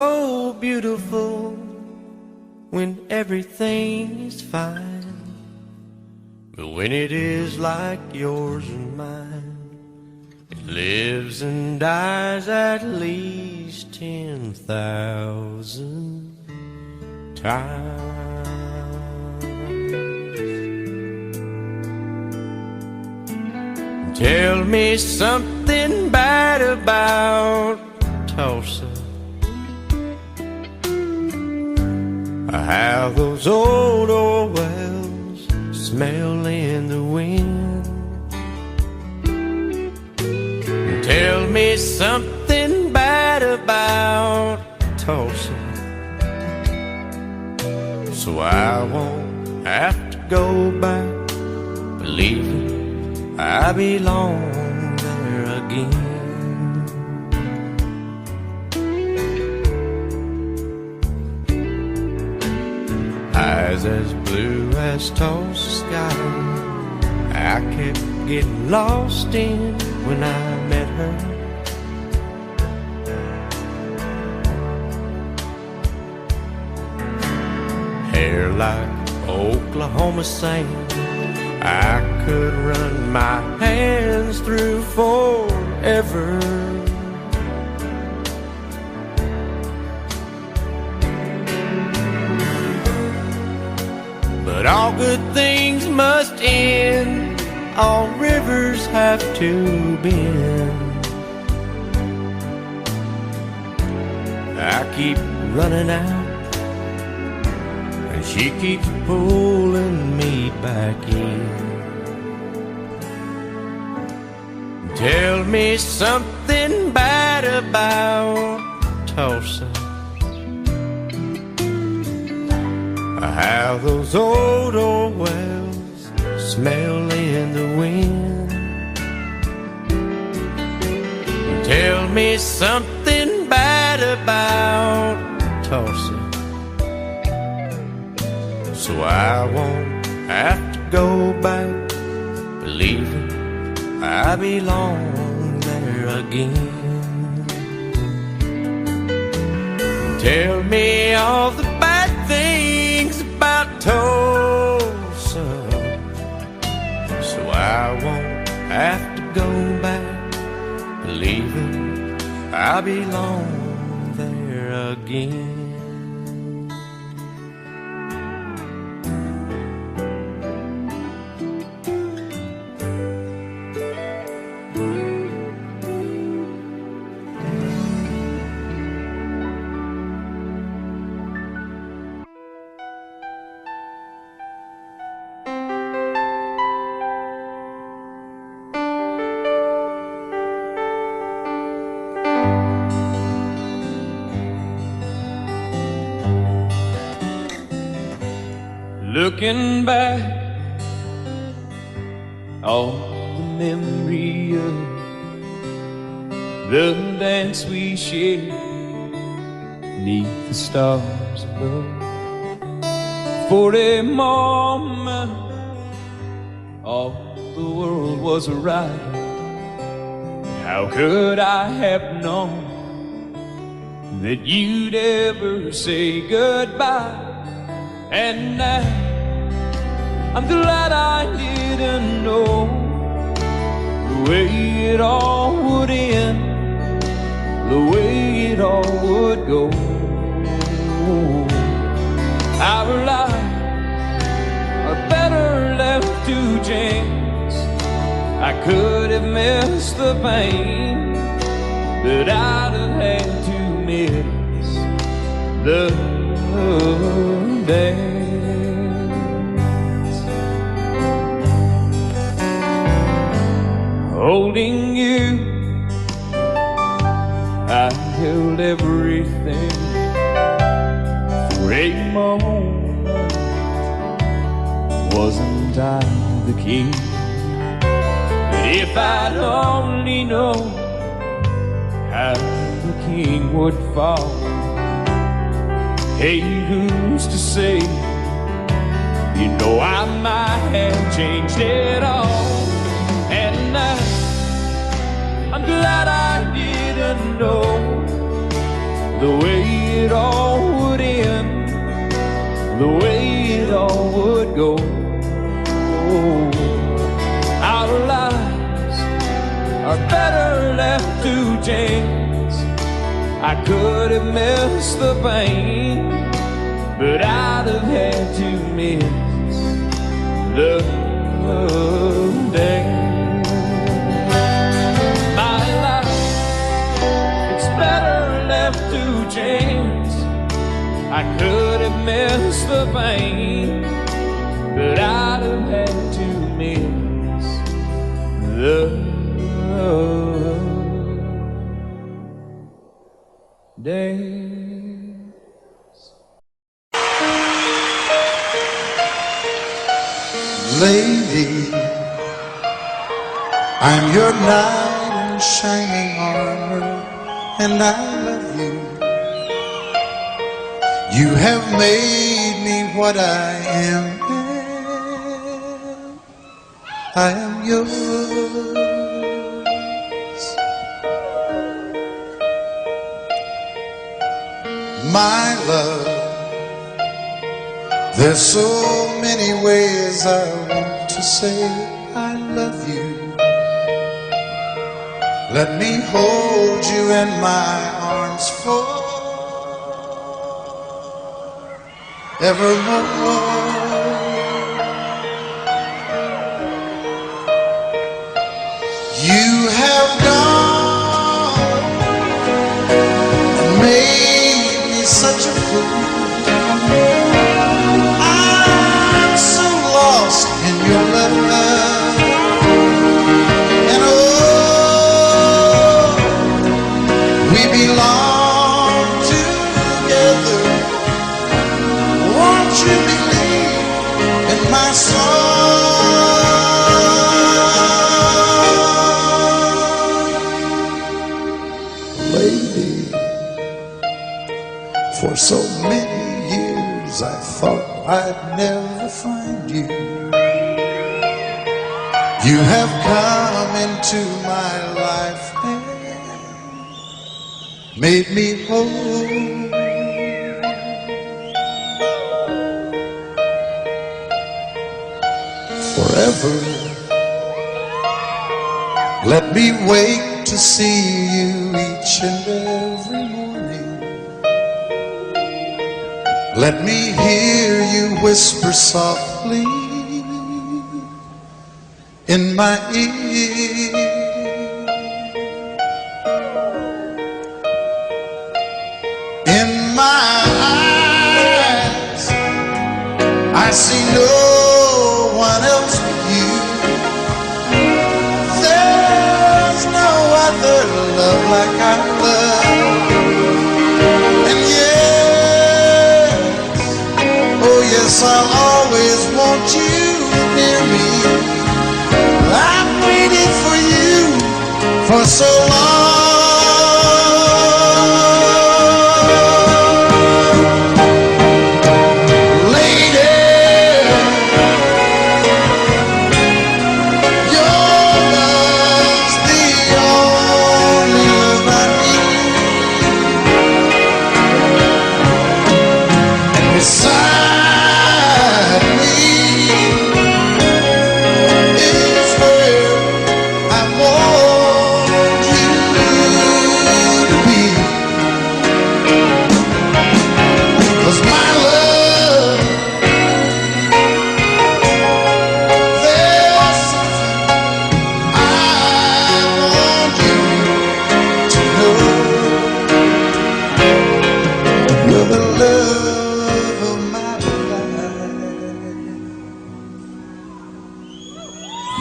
so beautiful when everything is fine, but when it is like yours and mine, it lives and dies at least 10,000 times. Tell me something bad about Tulsa, how those old wells smell in the wind. Tell me something bad about Tulsa, so I won't have to go back believing I belong there again. Eyes as blue as Tulsa sky, I kept getting lost in when I met her. Hair like Oklahoma sand, I could run my hands through forever. But all good things must end, all rivers have to bend. I keep running out, and she keeps pulling me back in. Tell me something bad about Tulsa, how those old wells smell in the wind. Tell me something bad about Tulsa, so I won't have to go back believing I belong there again. Tell me all the bad things about Tulsa, so I won't have to go back believing I belong there again. Looking back on the memory of the dance we shared neath the stars above. For a moment all the world was right. How could I have known that you'd ever say goodbye? And now I'm glad I didn't know the way it all would end, the way it all would go. Our lives are better left to chance. I could have missed the pain, but I'd have had to miss the dance. Holding you, I held everything. For a moment, wasn't I the king? But if I'd only known how the king would fall, hey, who's to say? You know I might have changed it all. And now I'm glad I didn't know the way the way it all would go. Our lives are better left to chance. I could have missed the pain, but I'd have had to miss the day. My life, it's better left to chance. I could have missed the pain, but I'd have had to miss the days. Lady, I'm your knight in shining armor, and I love you. You have made me what I am. I am yours. My love, there's so many ways I want to say I love you. Let me hold you in my arms forevermore. You have gone and made me such a fool. I'm so lost in your love, and oh, we belong together. Won't you believe in my song? Lady, for so many years I thought I'd never find you. You have come into my life and made me whole. Forever, let me wake to see you each and every morning. Let me hear you whisper softly in my ear. In my eyes, I see no one else but you. There's no other love like I love. And yes, oh yes, I'll always want you near me. I've waited for you for so long.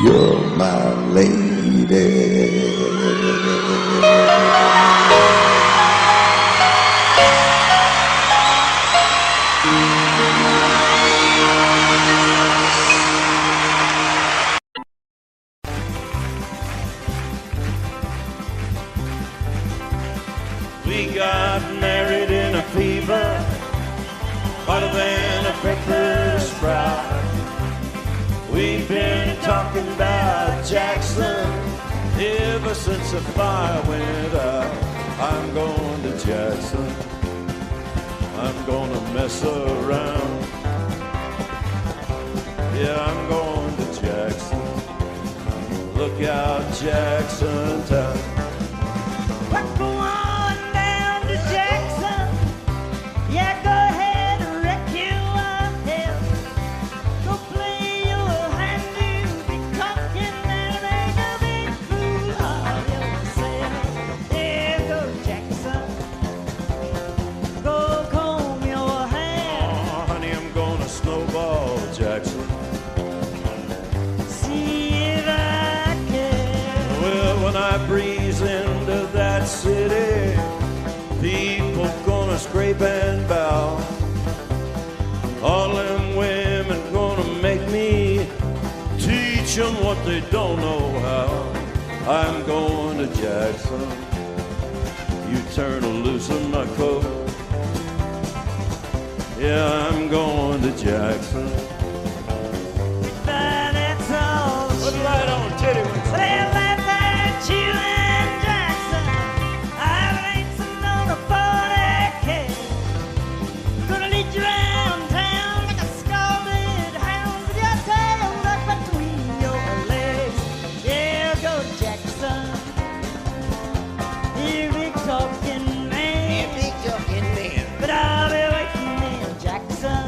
You're my lady. We got married in a fever, hotter than a pepper sprout. We've been talking about Jackson ever since the fire went out. I'm going to Jackson, I'm gonna mess around. Yeah, I'm going to Jackson. Look out, Jackson Town. We're going down to Jackson. Yeah, go ahead and wreck your hell. Go play your hand, you'll be cocking and make a big fool of yourself. Yeah, go Jackson. Go comb your hair. Oh, honey, I'm gonna snowball Jackson. See if I can. Well, when I breeze into that city, people gonna scrape and bow. All them women gonna make me teach them what they don't know how. I'm going to Jackson. You turn loose in my coat. Yeah, I'm going to Jackson. But that's all. Put the light on, titty wings. Well, that's at you and Jackson. I'm racing on a 40K. Gonna lead you around town like a scalded hound with your tail tucked between your legs. Yeah, go Jackson. You big talking man. But I'll be waiting in Jackson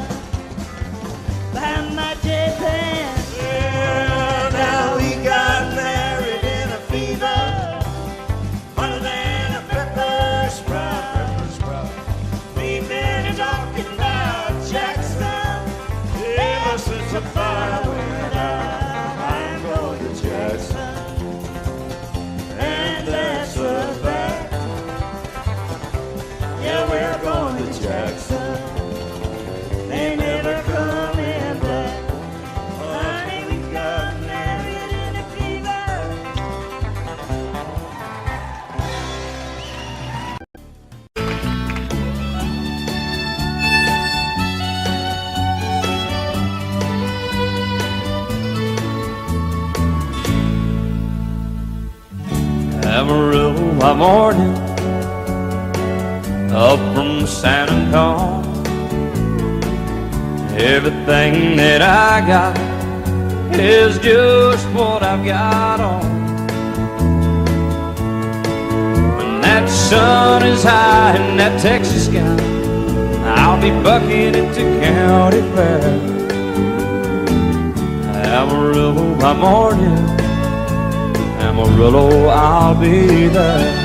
behind my J-Pan. Yeah, now we got married in a fever, hotter than a pepper sprout. We've been talking about Jackson ever since the fire went out. I'm going to Jackson, and that's a fact. Yeah, we're going to Jackson. They never coming back. Honey, we got married in a fever. Amarillo by morning, up from San Antonio. Everything that I got is just what I've got on. When that sun is high in that Texas sky, I'll be bucking into County Fair. Amarillo by morning, Amarillo, I'll be there.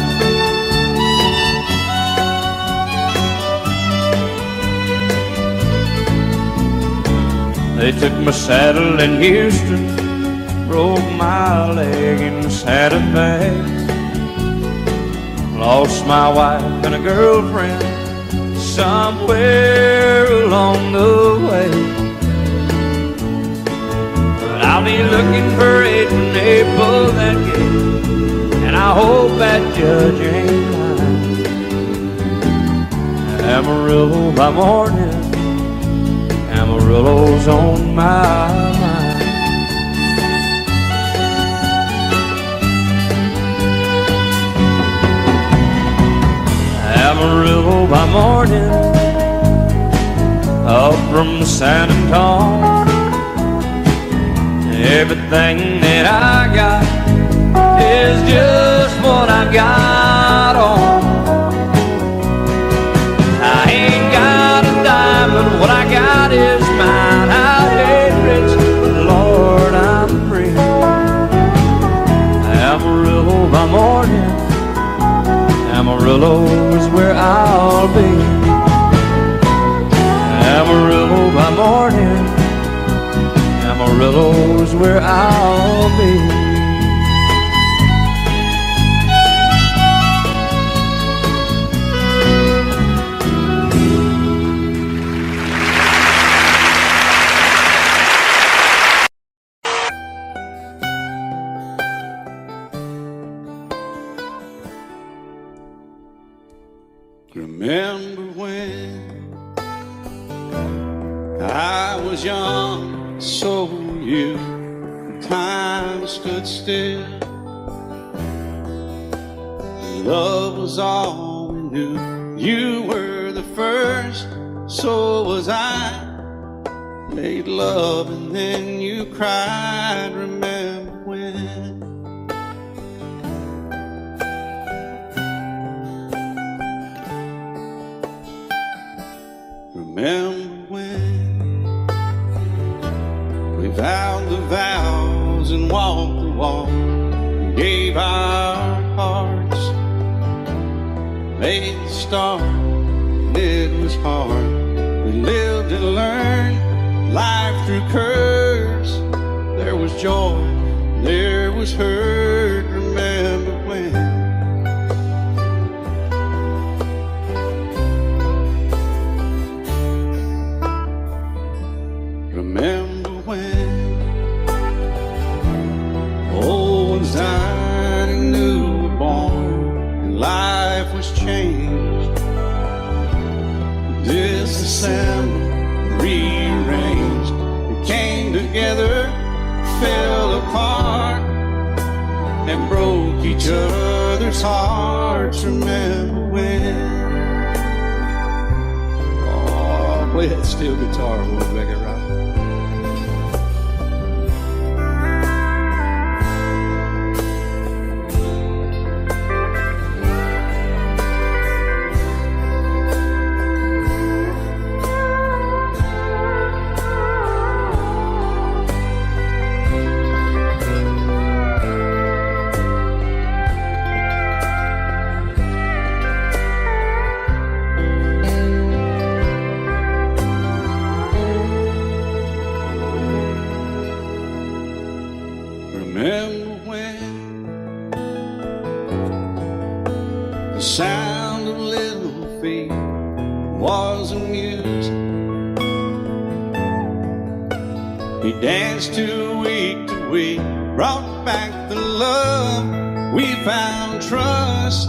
They took my saddle in Houston, broke my leg in Santa Fe. Lost my wife and a girlfriend somewhere along the way. But I'll be looking for it when they pull that gate, and I hope that judge ain't lying. Amarillo by morning, Amarillo's on my mind. Amarillo by morning, up from San Antonio. Everything that I got is just what I've got on. I ain't got a dime, but what I got is mine. I ain't rich, but Lord, I'm free. Amarillo by morning, Amarillo is where I'll be. Amarillo by morning, Amarillo is where I'll be. Remember when I was young, so were you. Time stood still. Love was all we knew. You were the first, so was I. made love and then you cried. Remember when? Remember when we vowed the vows and walked the walk, and gave our hearts, made the start, and it was hard. We lived and learned life through curves. There was joy, there was hurt. Remember when? Remember when old ones died and new were born, and life was changed, disassembled, rearranged. We came together, fell apart, and broke each other's hearts. Remember when? Oh, play that steel guitar, we'll make it right. Remember when the sound of little feet was a music he danced to week, brought back the love we found, trust,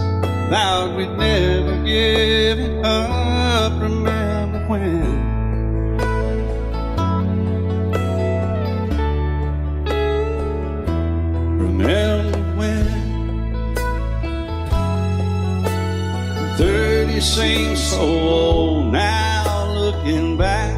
vowed we'd never give it up. Remember when? Remember when 30 seems so old now, looking back,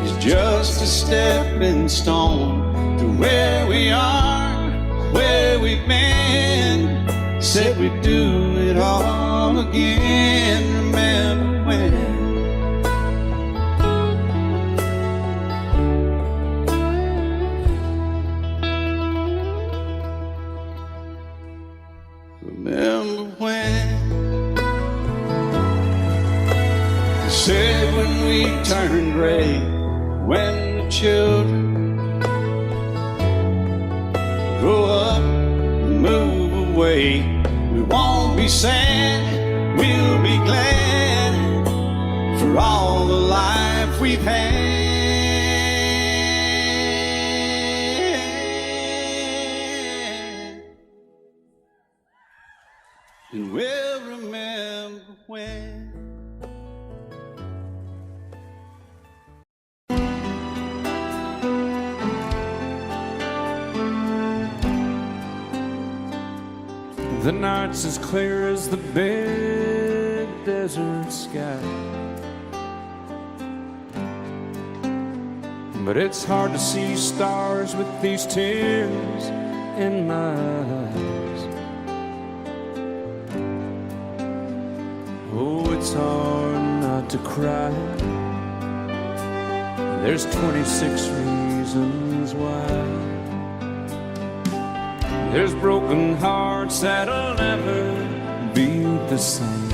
it's just a stepping stone to where we are, where we've been. Said we'd do it all again. Remember when? Remember when they said when we turned gray, when the children grow up and move away, we won't be sad, we'll be glad for all the life we've had. And we'll remember when. The night's as clear as the big desert sky, but it's hard to see stars with these tears in my eyes. Oh, it's hard not to cry. There's 26 reasons why. There's broken hearts that'll never beat the same.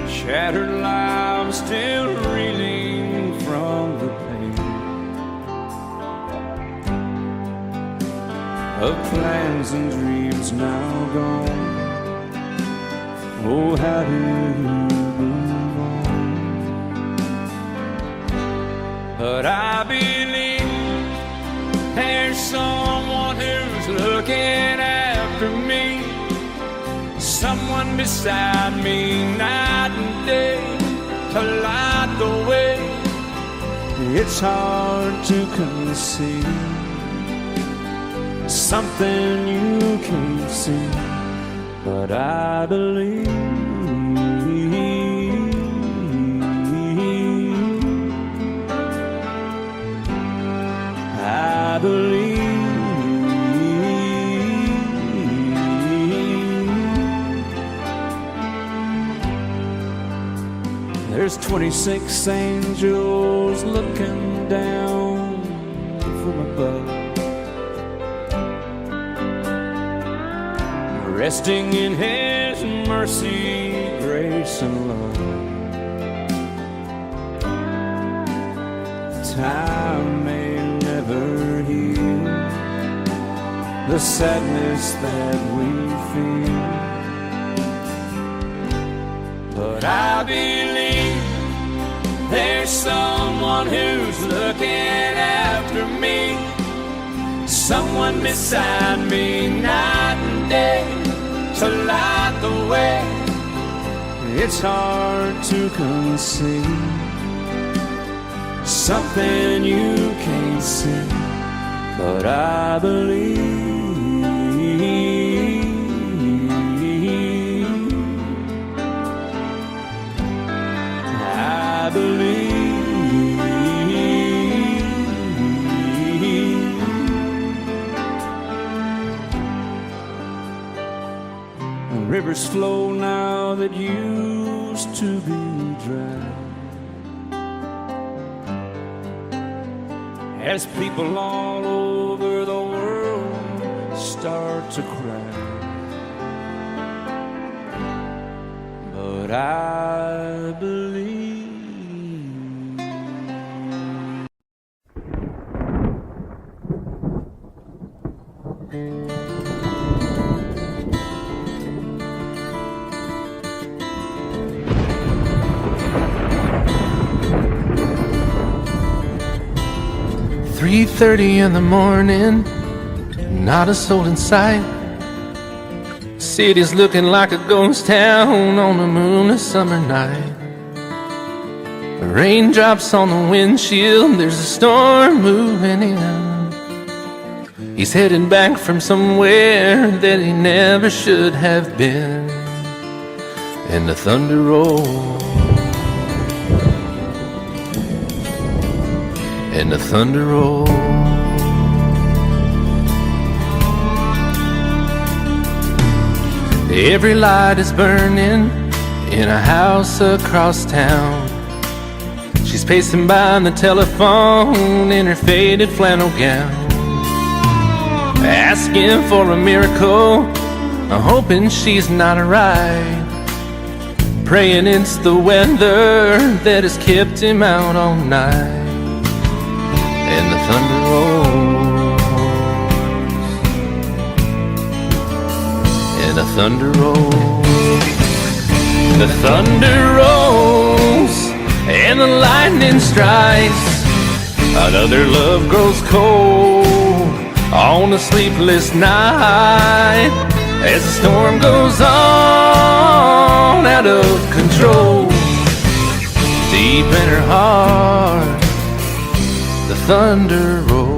Shattered lives still reeling from the pain of plans and dreams now gone. Oh, how do you move on? But I believe there's someone who's looking after me, someone beside me night and day to light the way. It's hard to conceive something you can't see, but I believe believe. There's 26 angels looking down from above, resting in His mercy, grace, and love. Time may never heal the sadness that we feel, but I believe there's someone who's looking after me, someone beside me night and day to light the way. It's hard to conceive something you can't see, but I believe. I believe. Rivers flow now that used to be dry, as people all over the world start to cry. But I believe. "3:30 in the morning, not a soul in sight. City's looking like a ghost town on a moonless summer night. Raindrops on the windshield, there's a storm moving in. He's heading back from somewhere that he never should have been. And the thunder rolls, and the thunder rolls. Every light is burning in a house across town. She's pacing by the telephone in her faded flannel gown, asking for a miracle, hoping she's not right, praying it's the weather that has kept him out all night. And the thunder rolls, and the thunder rolls. The thunder rolls, and the lightning strikes. Another love grows cold on a sleepless night, as the storm goes on out of control. Deep in her heart, the thunder rolls.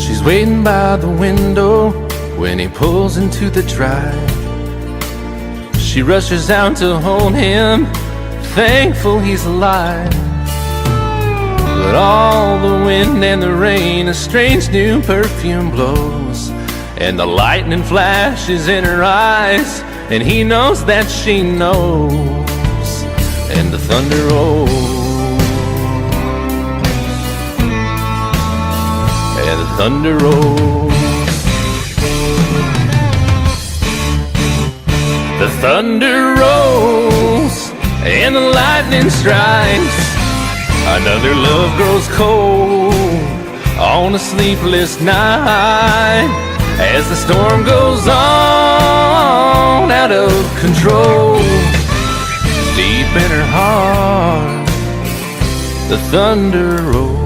She's waiting by the window when he pulls into the drive. She rushes out to hold him, thankful he's alive. But all the wind and the rain, a strange new perfume blows, and the lightning flashes in her eyes, and he knows that she knows. And the thunder rolls, and the thunder rolls. The thunder rolls, and the lightning strikes. Another love grows cold on a sleepless night, as the storm goes on out of control. Deep in her heart, the thunder rolls.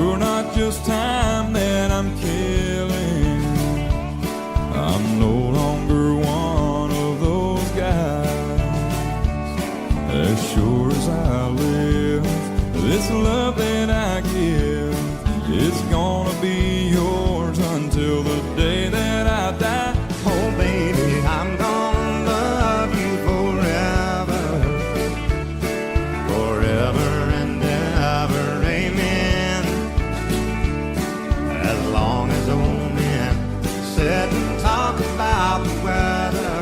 sure not just time that I'm killing. I'm no longer one of those guys. As sure as I live, this love that I give is gonna be yours until the day that I die. Oh baby, I'm gonna love you forever, forever and ever, amen. As long as old men sit and talk about the weather,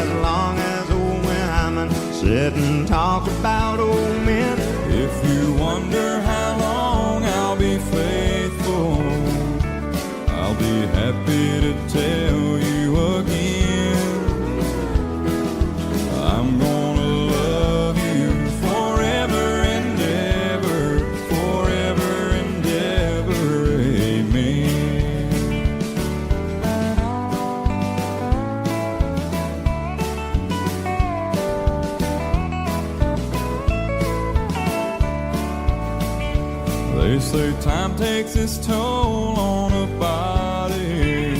as long as old women sit and talk about old men. If you wonder how long I'll be faithful, I'll be happy to tell you again. I'm gonna love you forever and ever, forever and ever, amen. They say time takes its toll on a body,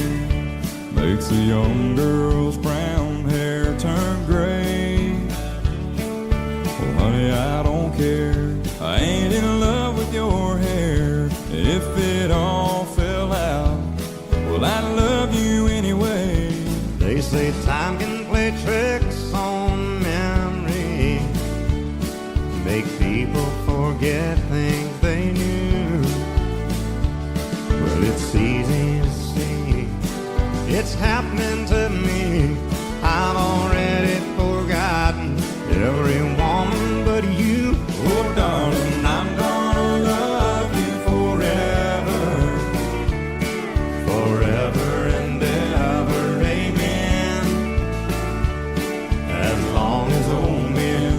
makes a young girl's brown hair turn gray. Oh honey, I don't care, I ain't in love with your hair. If it all fell out, well I love you anyway. They say time can play tricks on memory, make people forget things they knew. Well, it's easy to see, it's happening to me. I've already forgotten every woman but you. Oh darling, I'm gonna love you forever, Forever and ever, amen. As long as old men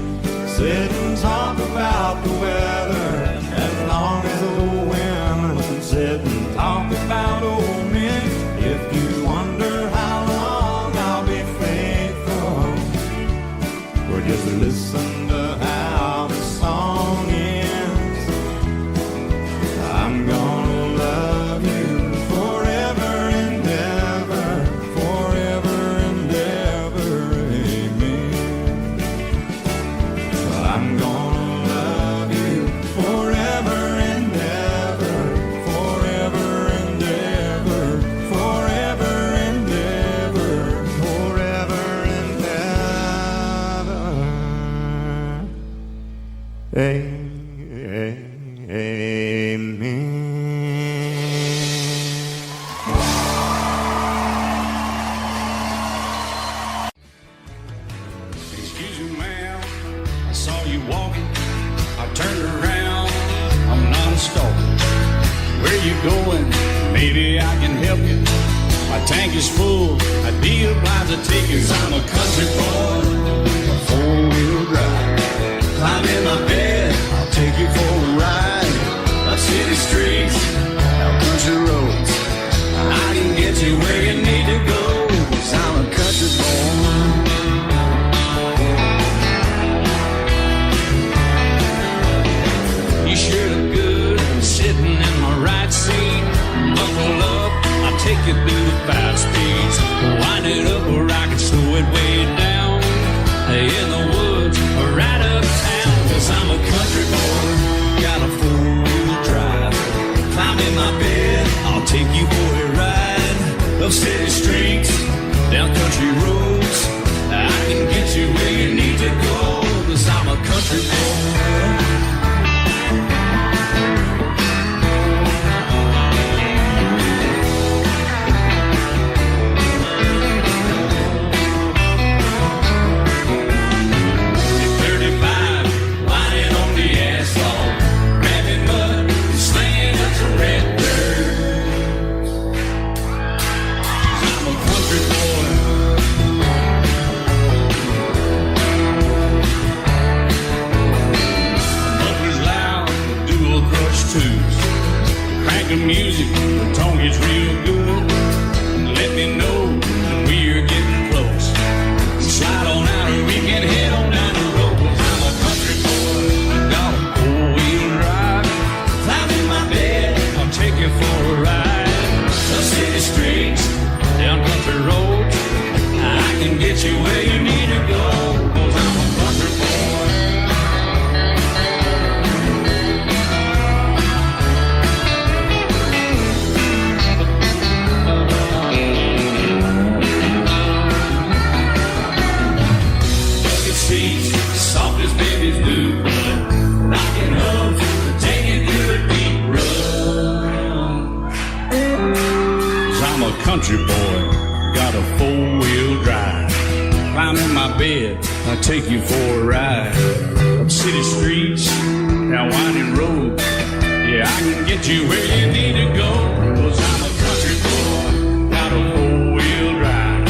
sit and talk about the weather, as long as old women sit and talk about old men. If you wonder how long I'll be faithful, or just listen to how the song ends, I'm gonna love you forever and ever, forever and ever, amen. I'm gonna love you forever and ever, forever and ever, forever and ever, forever and ever, amen. Excuse me, ma'am, I saw you walking. I turned around, I'm not a stalker. Where you going? Maybe I can help you. My tank is full, I'd be obliged to take you. 'Cause I'm a country boy, a four-wheel drive. Climb in my bed, I'll take you for a ride. Up city streets, out country roads. I can get you where you need to go. 'Cause I'm a country boy. You sure look good sitting in my right seat. Buckle up, I'll take you through the 5 speeds. Wind it up or I can slow it way down. In the woods or right uptown. 'Cause I'm a country boy, got a 4-wheel drive. Climb in my bed, I'll take you for a ride. Up city streets, down country roads. I can get you where you need to go. 'Cause I'm a country boy. The music, the tone gets real good. Let me know when we're getting close. Slide on out and we can head on down the road. 'Cause I'm a country boy, got a 4-wheel drive. Climb in my bed, get you where you need to go, 'cause I'm a country boy. Bucket seats, soft as babies do, rocking hubs, take it through a deep run. 'Cause I'm a country boy, got a four-wheel drive. Climb in my bed, I'll take you for a ride. Up city streets, down winding roads. Yeah, I can get you where you need to go, 'cause I'm a country boy, got a four-wheel drive.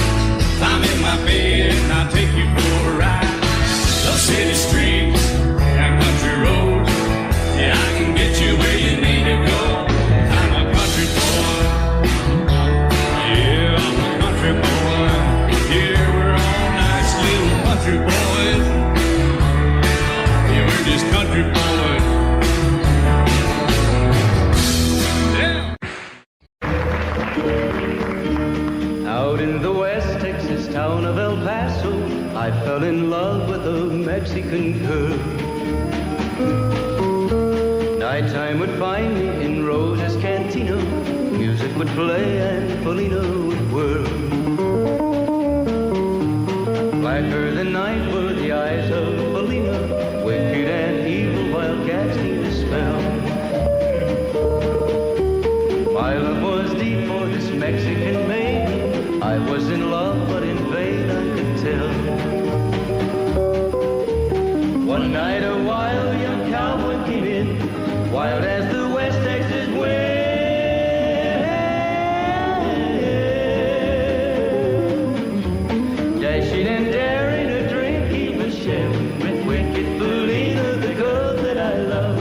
Climb in my bed, and I'll take you for a ride. Up city streets, down country roads. Yeah, I can get you where you need to go. I'm a country boy. Yeah, I'm a country boy. Yeah, we're all nice little country boys. Yeah, we're just country boys. Yeah. Out in the West Texas town of El Paso, I fell in love with a Mexican girl. Nighttime would find me in Rose's Cantina. Music would play and Felina would whirl. Blacker than night were the eyes of Felina, wicked and evil while cats need a spell. My love was deep for this Mexican maiden. I was in love, but in vain I could tell. One night a wild young cowboy came in, wild as the West Texas wind. Dashing and daring, a drink he was sharing with wicked Felina, the girl that I love.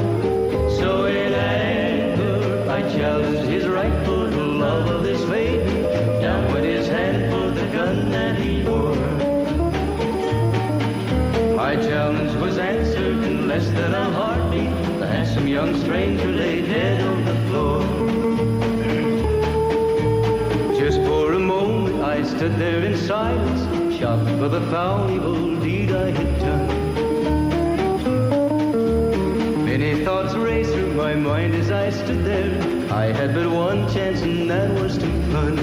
So in anger I challenged his right for the love of this maiden. Down went his hand for the gun that he wore. My challenge was answered in less than a heartbeat. The handsome young stranger laid dead on the floor. Just for a moment I stood there in silence, shocked for the foul evil deed I had done. Many thoughts raced through my mind as I stood there. I had but one chance and that was to run.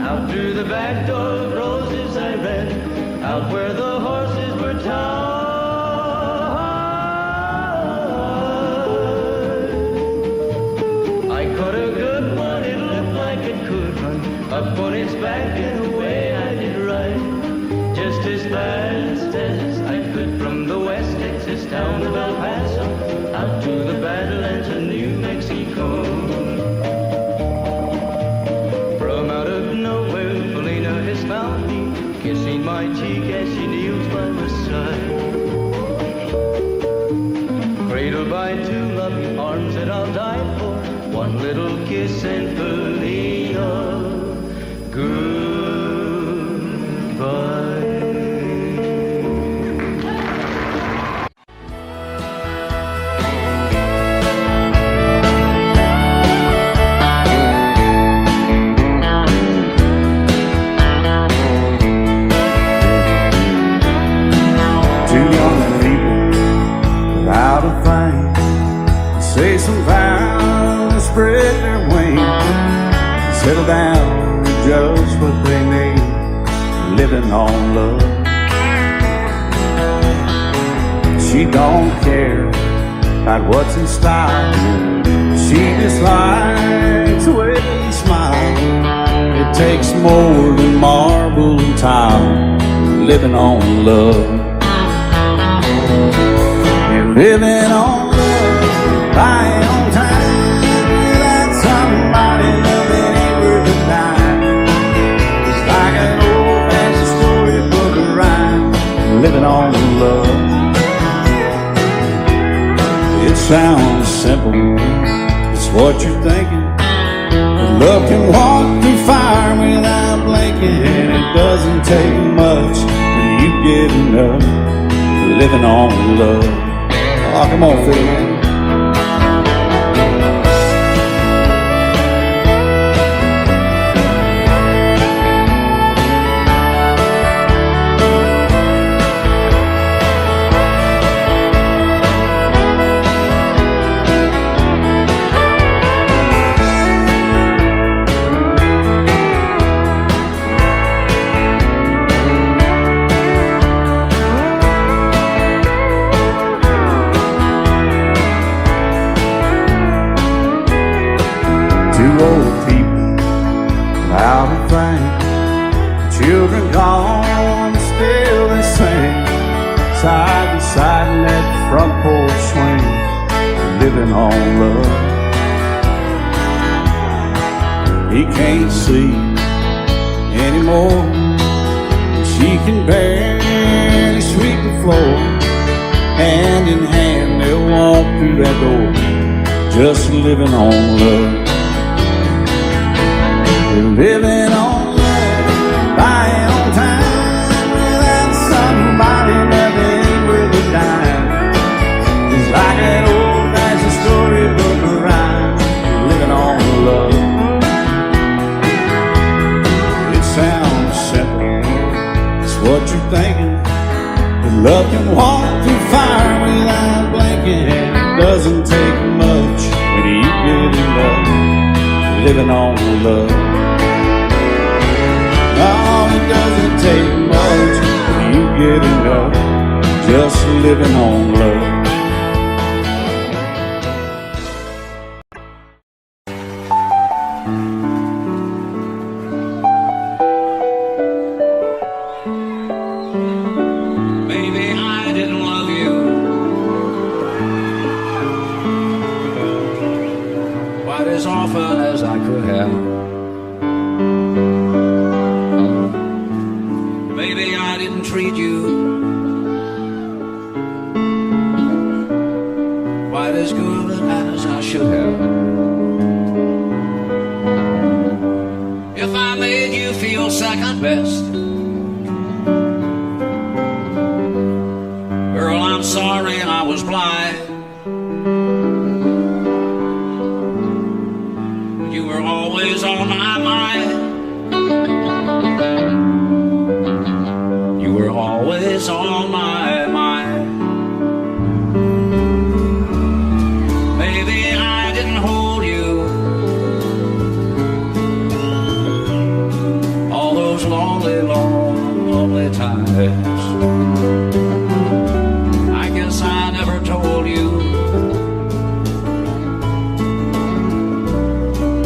Out through the back door of Roses I ran, out where the horses were tied. I caught a good one, it looked like it could run, up on its back and away I did ride. Just as fast as I could from the West Texas town of El Paso, out to the Badlands of New Mexico. From out of nowhere, Felina has found me, kissing my cheek as she kneels by my side. Cradled by two loving arms that I'll die for, one little kiss and Felina, goodbye. Two young people without a thing, say some vows, spread their wings, settle down to just what they need, living on love. She don't care about what's in style, she just likes the way they smile. It takes more than marble and tile, living on love. You're living on love, buying on time, without somebody loving ain't worth a dime. It's like an old-fashioned storybook of rhyme, living on love. It sounds simple, it's what you're thinking. But love can walk through fire without blinking, and it doesn't take much for you getting up, living on love. Oh, come on, Phil, man. living on love. He can't sleep anymore. She can barely sweep the floor. Hand in hand they'll walk through that door, just living on love. They're living on love, buying on time without somebody that ain't worth a dime. It's like an old-fashioned storybook rhyme, living on love. It sounds simple, it's what you're thinking. But love can walk through fire without blinking. It doesn't take much when you get enough, living on love. Oh, it doesn't take much when you get enough, just living on love. Maybe I didn't love you quite as often as I could have. Maybe I didn't treat you quite as good as I should have. If I made you feel second best, girl, I'm sorry I was blind. You were always on my mind. You were always on my mind. Maybe I didn't hold you all those lonely, lonely times. I guess I never told you,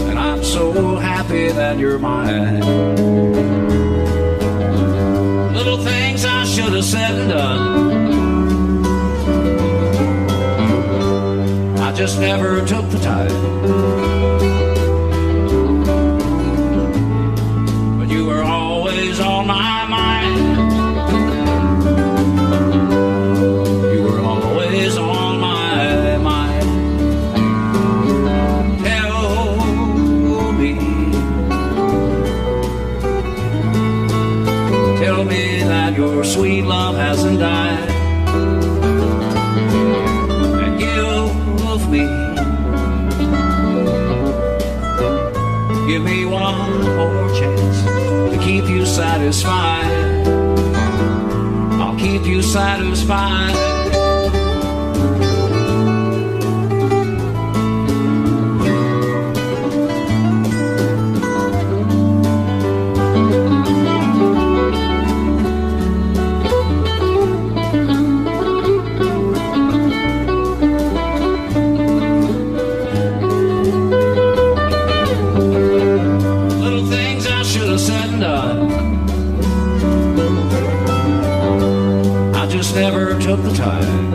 and I'm so happy that you're mine. Little things I should have said and done, I just never took the time. But you were always on my mind. You were always on my mind. Tell me that your sweet love hasn't died, and give me one more chance to keep you satisfied. I'll keep you satisfied. Never took the time,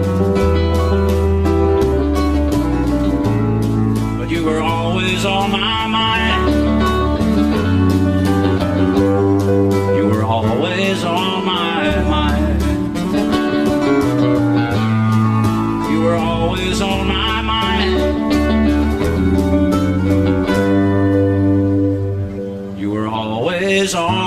but you were always on my mind. You were always on my mind. You were always on my mind. You were always on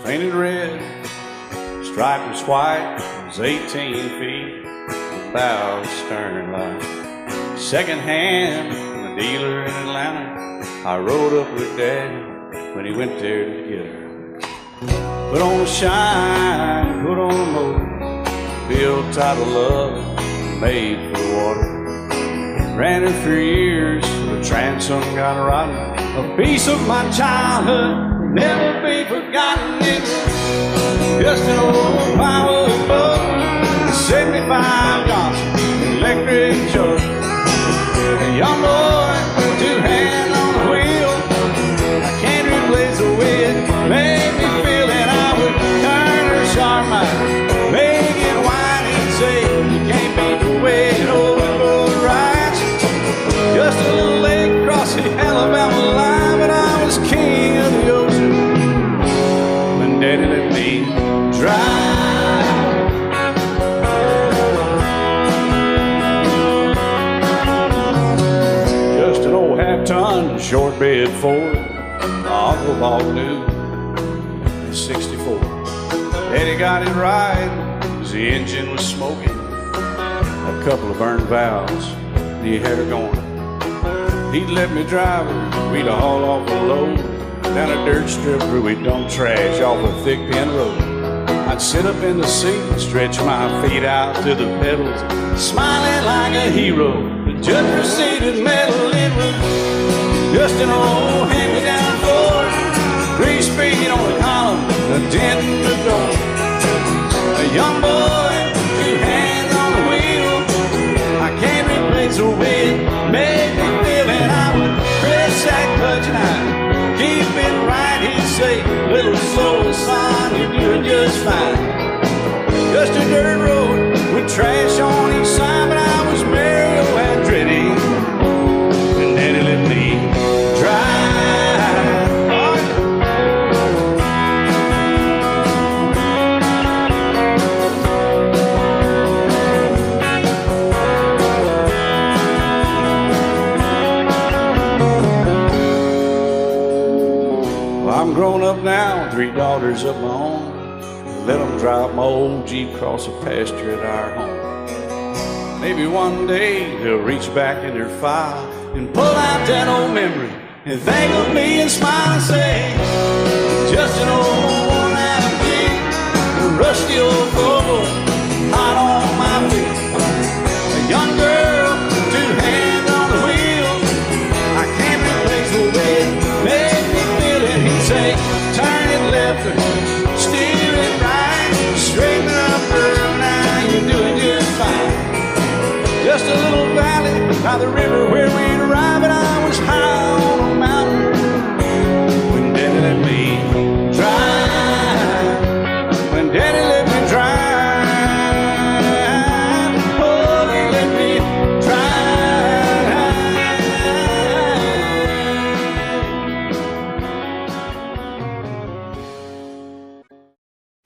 painted red, stripe was white, it was 18 feet, about stern line. Second hand from a dealer in Atlanta, I rode up with Daddy when he went there to get her. Put on a shine, put on a motor, built out of love, made for the water. Ran her for years, the transom got rotten. A piece of my childhood never be forgotten. It's just an old power boat 75 Johnson, electric truck. A young boy, two hands on the wheel. I can't replace the way it made me feel that I would turn her sharp mind, make it wide and say, you can't beat the way an old road rides. Just a little lake across the Alabama line, but I was king of the ocean when Daddy let me drive. Just an old half-ton short bed Ford, my Uncle Bob knew in '64. Daddy got it right, 'cause the engine was smoking, a couple of burned valves, the hair going. He'd let me drive her, we'd haul off a load down a dirt strip where we'd dump trash off a thick pin road. I'd sit up in the seat and stretch my feet out to the pedals, smiling like a hero. The judge proceeded metal, it was just an old hand-me-down Ford, three-speed on the column, a dent in the door. A young boy, two hands on the wheel. I can't replace the way it made me feel, and I would press that clutch and I'd keep it right. He'd say, little slower, son, you're doing just fine. Just a dirt road with trash on each side, but I was Mario Andretti, and Daddy let me drive. Well, I'm grown up now, 3 daughters of my own. Let them drive my old Jeep across the pasture at our home. Maybe one day they'll reach back in their file and pull out that old memory and think of me and smile and say, just an old worn-out Jeep, a rusty old Volvo, hot on my feet. A young girl, two hands on the wheel. I can't replace the way it made me feel it. He'd say, turn it left or steer it right, straighten up, girl, now you're doing just fine. Just a little valley by the river where we'd arrive, and I was high on a mountain when Daddy let me drive. When Daddy let me drive, oh, he let me drive.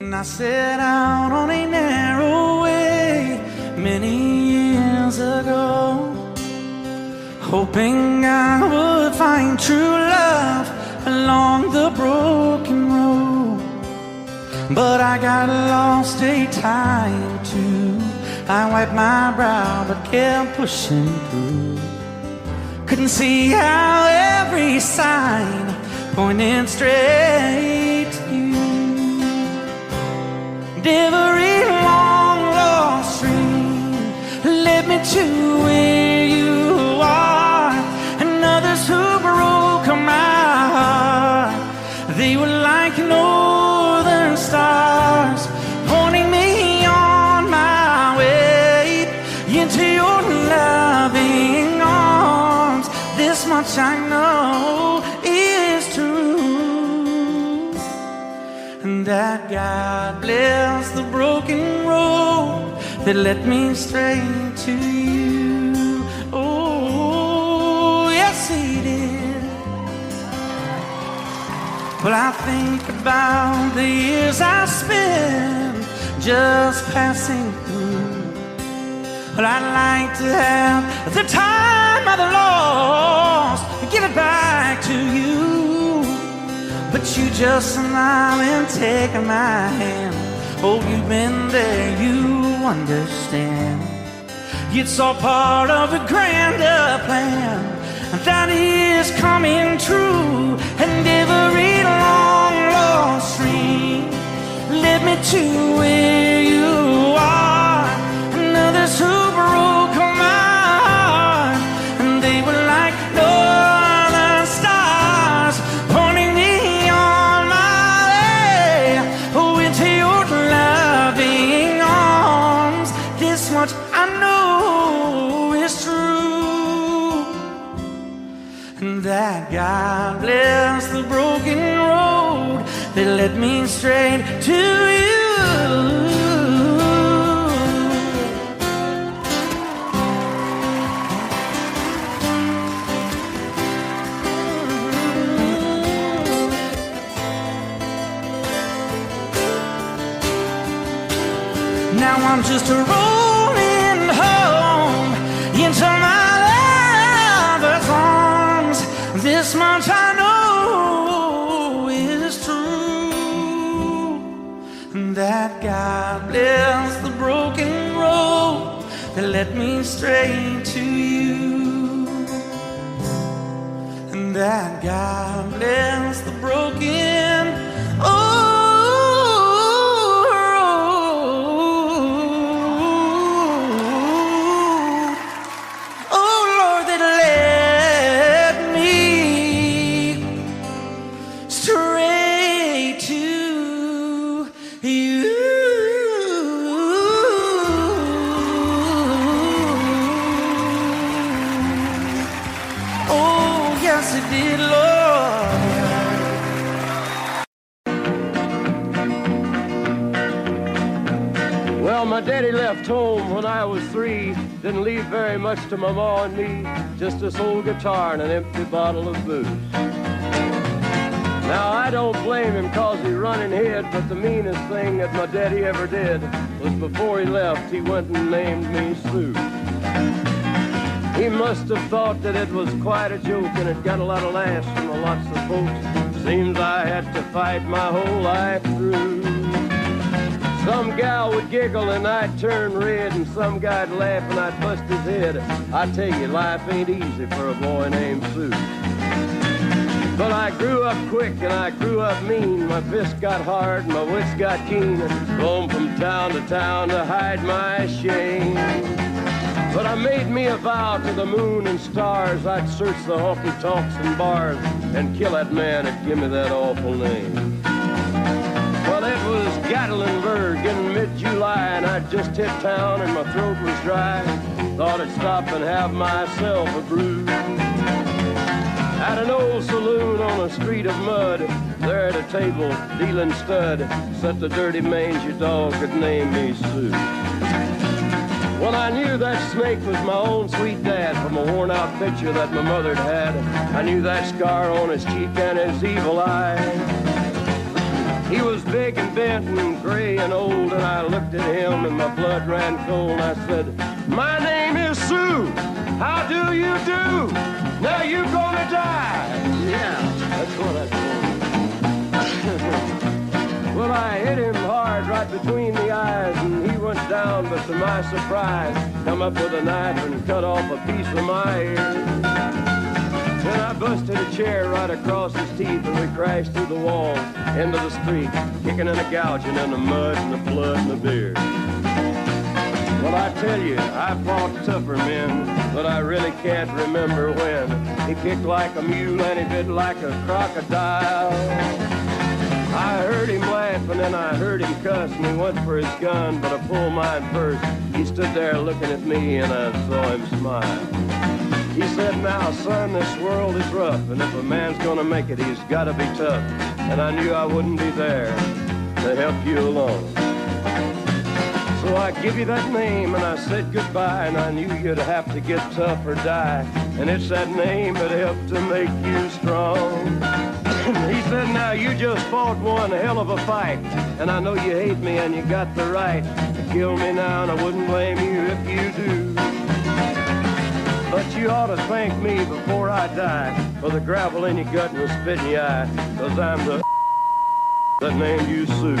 And I set out on a narrow way many years ago, hoping I would find true love along the broken road. But I got lost a time or two. I wiped my brow but kept pushing through. Couldn't see how every sign pointed straight to you. Every long lost stream led me to where you are, and others who broke my heart, they were like northern stars, pointing me on my way into your loving arms. This much I know is true, and that God bless the broken road that led me straight to you. Oh, yes, He did. Well, I think about the years I spent just passing through. Well, I'd like to have the time I've lost and give it back to you. But you just smile and take my hand. Oh, you've been there, you understand. It's all part of a grander plan that is coming true. And every long lost stream led me to where you are, and others who broke my heart, and they were like northern stars, pointing me on my way into your loving arms. much I know is true, and that God bless the broken road that led me straight to you. Now I'm just rolling home into my lover's arms. This much I know is true, that God bless the broken road that led me straight to you, and that God bless the broken My daddy left home when I was 3, didn't leave very much to my ma and me, just this old guitar and an empty bottle of booze. Now I don't blame him 'cause he run and hid, but the meanest thing that my daddy ever did was before he left, he went and named me Sue. He must have thought that it was quite a joke and it got a lot of laughs from lots of folks. Seems I had to fight my whole life through. Some gal would giggle and I'd turn red, and some guy'd laugh and I'd bust his head. I tell you, life ain't easy for a boy named Sue. But I grew up quick and I grew up mean. My fists got hard and my wits got keen. Roam from town to hide my shame. But I made me a vow to the moon and stars, I'd search the honky-tonks and bars and kill that man that give me that awful name. Well, it was Gatlinburg in mid-July, and I'd just hit town and my throat was dry. Thought I'd stop and have myself a brew. At an old saloon on a street of mud, there at a table, dealing stud, sat the dirty mangy dog that named me Sue. Well, I knew that snake was my own sweet dad from a worn-out picture that my mother'd had. I knew that scar on his cheek and his evil eye. He was big and bent and gray and old, and I looked at him and my blood ran cold. I said, "My name is Sue. How do you do? Now you gonna die." Yeah, that's what I told him. Well, I hit him hard right between the eyes, and he went down, but to my surprise, come up with a knife and cut off a piece of my ear. Then I busted a chair right across his teeth, and we crashed through the walls into the street, kicking and a gouging in the mud and the blood and the beer. Well, I tell you, I fought tougher men, but I really can't remember when. He kicked like a mule and he bit like a crocodile. I heard him laugh and then I heard him cuss, and he went for his gun, but I pulled mine first. He stood there looking at me and I saw him smile. He said, "Now, son, this world is rough, and if a man's gonna make it, he's gotta be tough." And I knew I wouldn't be there to help you along. So I give you that name and I said goodbye, and I knew you'd have to get tough or die. And it's that name that helped to make you strong. He said, "Now you just fought one hell of a fight, and I know you hate me and you got the right to kill me now, and I wouldn't blame you if you do. But you ought to thank me before I die for the gravel in your gut and the spit in your eye, 'cause I'm the that named you Sue."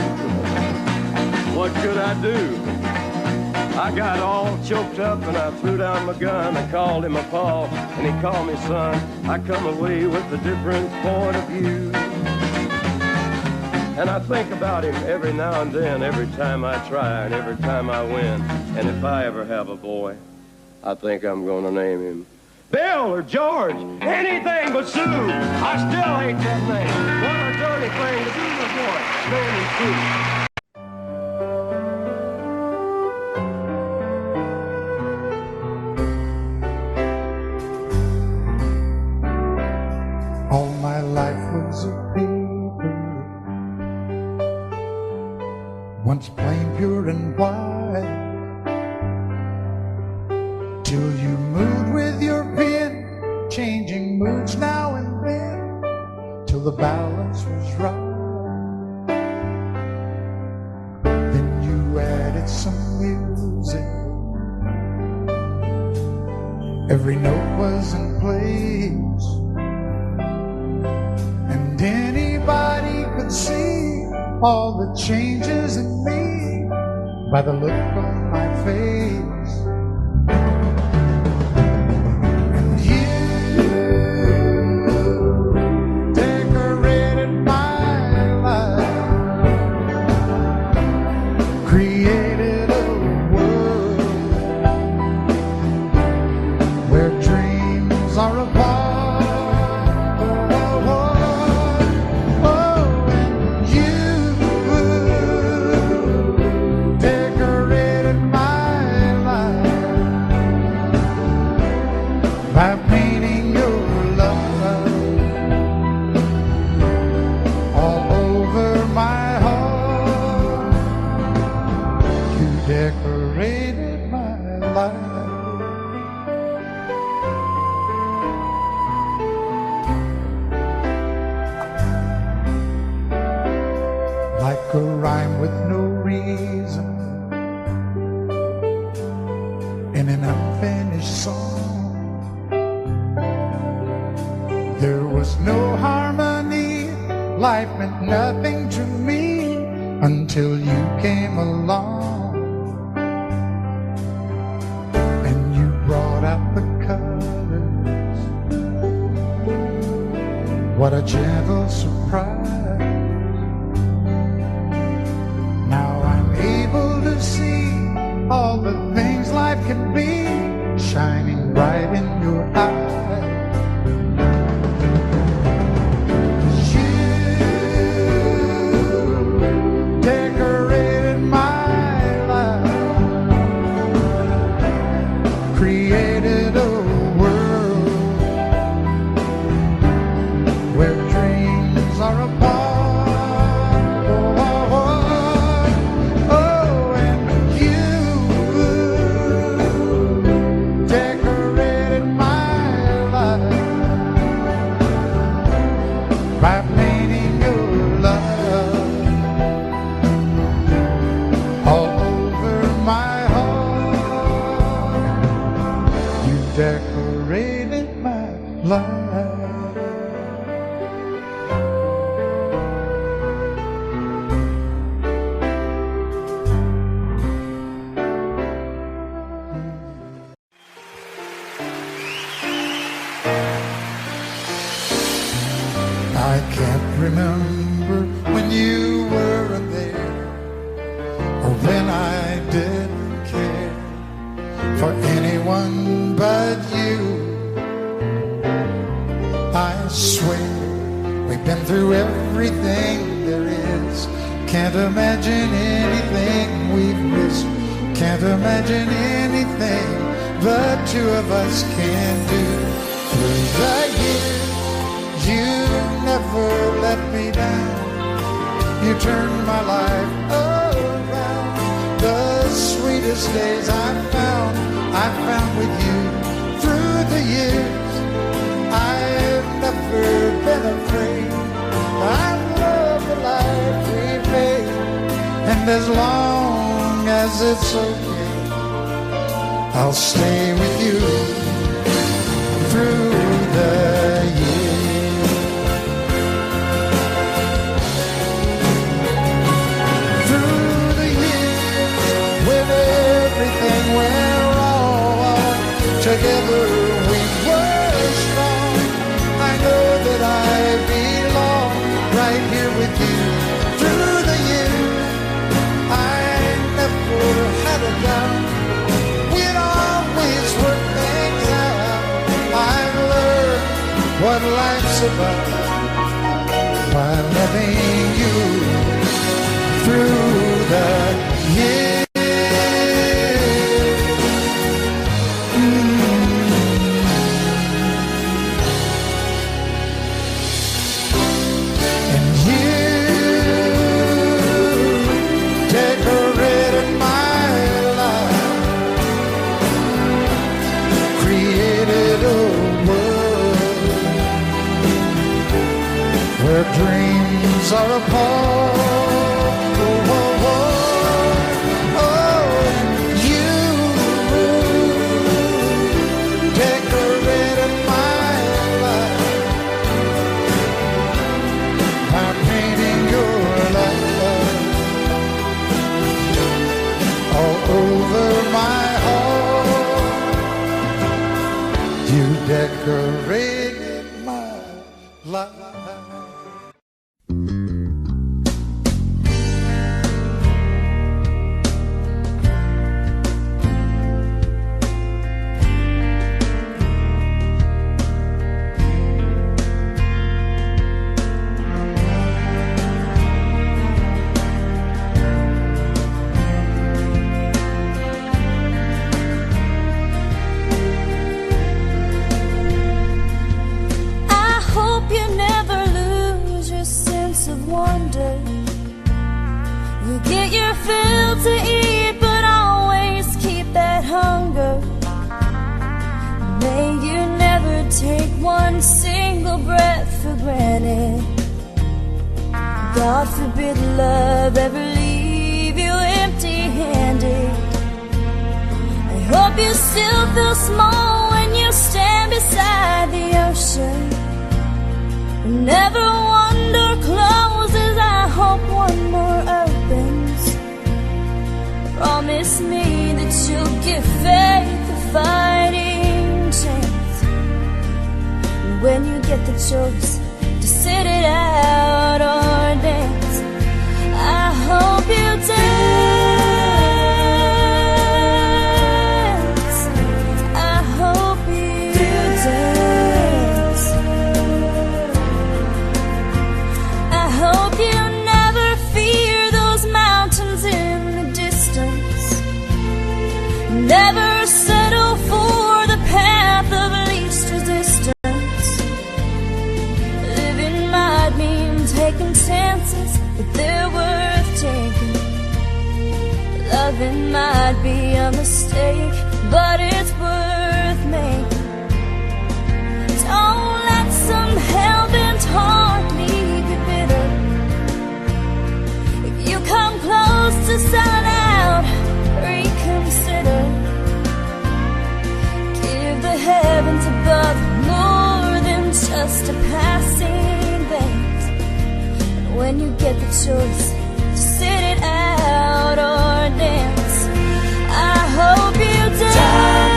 What could I do? I got all choked up and I threw down my gun. I called him a pa and he called me son. I come away with a different point of view. And I think about him every now and then, every time I try and every time I win. And if I ever have a boy, I think I'm gonna name him Bill or George, anything but Sue. I still hate that name. What a dirty thing to do to a boy, naming Sue. till you moved with your pen, changing moods now and then, till the balance was right. Then you added some music, every note was in place, and anybody could see all the changes in me by the look on my face. And you decorated my life, created a world where dreams are apart. By painting your love all over my heart, you decorated my life. Like a rhyme with no reason in an unfinished song. There was no harmony, life meant nothing to me until you came along. And you brought out the colors, what a gentle surprise. Now I'm able to see all the things life can be, shining bright in your eyes. Created a world where dreams are apart. Oh, and you decorated my life by painting your love all over my heart. You decorated my life. I can't remember when you weren't there, or when I didn't care for anyone but you. I swear we've been through everything there is. Can't imagine anything we've missed. Can't imagine anything the two of us can do. Through the years, you never let me down. You turned my life around. The sweetest days I found with you. Through the years, I've never been afraid. I love the life we made, and as long as it's okay, I'll stay with you through the years. Through the years, when everything went wrong, together we were strong. I know that I belong right here with you. Through the years, I never had a doubt. We'd always work things out. I've learned what life's about by loving you through the years. And you decorated my life dreams are apart. Oh, oh, oh, oh, you decorated my life by painting your life all over my heart. You decorated my life. You get your fill to eat, but always keep that hunger. May you never take one single breath for granted. God forbid love ever leave you empty-handed. I hope you still feel small when you stand beside the ocean. Never one door closes, I hope one more opens. Promise me that you'll give faith a fighting chance. And when you get the choice to sit it out or dance, I hope you dance. I hope you dance. I hope you never fear those mountains in the distance. Never settle for the path of least resistance. Living might mean taking chances, but they're worth taking. Loving might be a mistake, but it's worth making. Don't let some hell-bent heart leave you bitter. If you come close to selling out, reconsider. Give the heavens above more than just a passing glance. And when you get the choice to sit it out or dance, I hope you dance. Time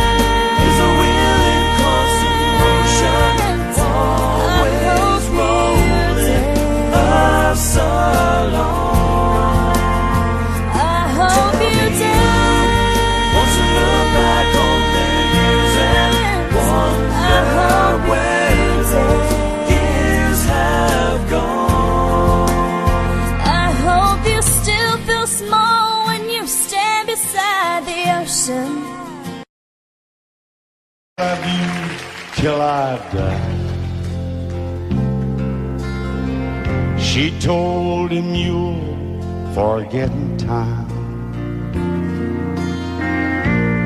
is a wheel in constant motion, always rolling us along. I hope you dance. Wants to look back on the years and wonder where those years have gone. I hope you still feel small when you stand beside the ocean. Love you till I die. She told him you'll forget in time.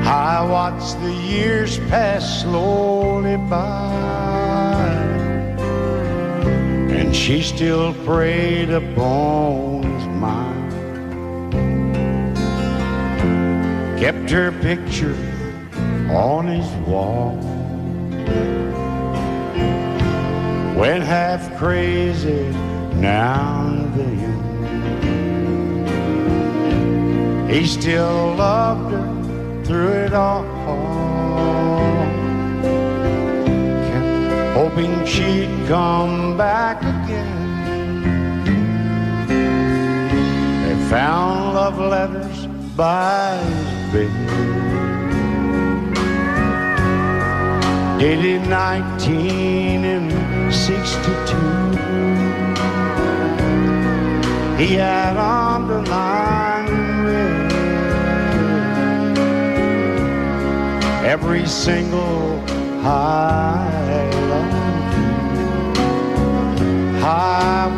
I watched the years pass slowly by, and she still preyed upon his mind. Kept her picture on his wall. Went half crazy now and then. He still loved her through it all. Kept hoping she'd come back again. They found love letters by his bed, dated 1962. He had underlined in red every single I love you. I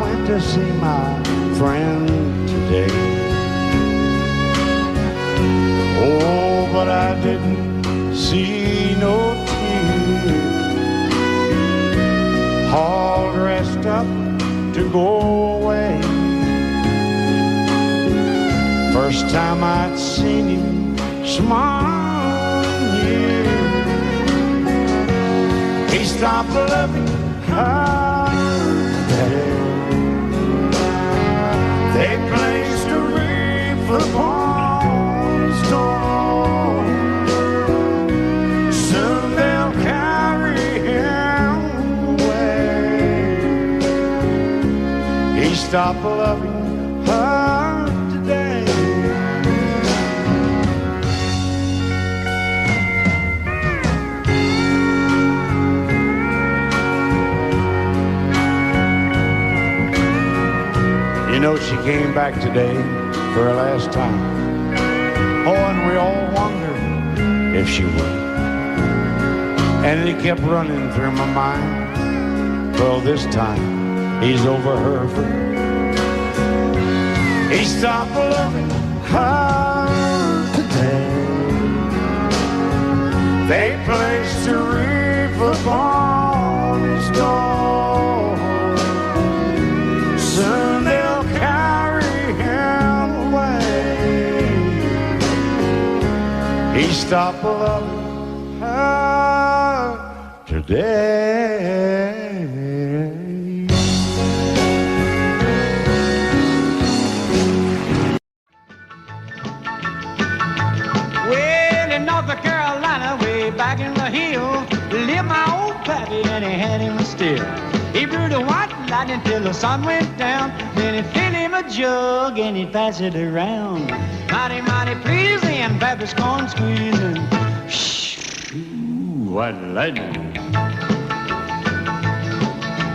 went to see my friend today. Oh, but I didn't see no tears. All dressed up to go away. First time I'd seen him smile, yeah. He stopped loving her. They placed a wreath upon his door. Soon they'll carry him away. He stopped loving her today. You know, she came back today for her last time. Oh, and we all wondered if she would. And it kept running through my mind. Well, this time he's over her for good. He stopped loving her today. They placed a wreath upon his door. Soon they'll carry him away. He stopped loving her today. Well, in North Carolina, way back in the hill, lived my old pappy and he had him still. He brewed a white lightning till the sun went down. Then he'd fill him a jug and he'd pass it around. Mighty, mighty pleasing, Pappy's corn squeezing. Ooh, what lightning.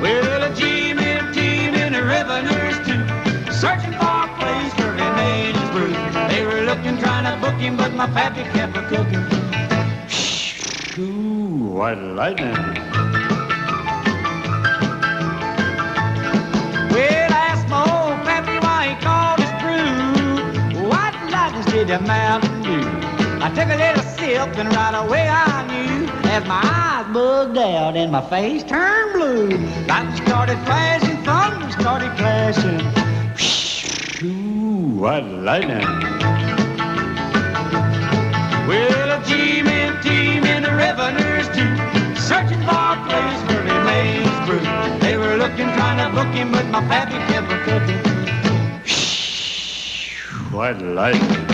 Well, a team in the revenues too, searching for a place where he made his brew. They were looking, trying to book him, but my pappy kept a cooking. Ooh, what lightning. Well, I asked my old pappy why he called his brew What lightnings did the Mountain Dew. I took a little sip and right away I knew, as my eyes bugged out and my face turned blue. Lightning started flashing, thunder started clashing. Ooh, what lightning. Well, a team in the revenues too, searching for a place where they made his brew. They were looking, trying to book him, but my pappy kept a cooking. What lightning.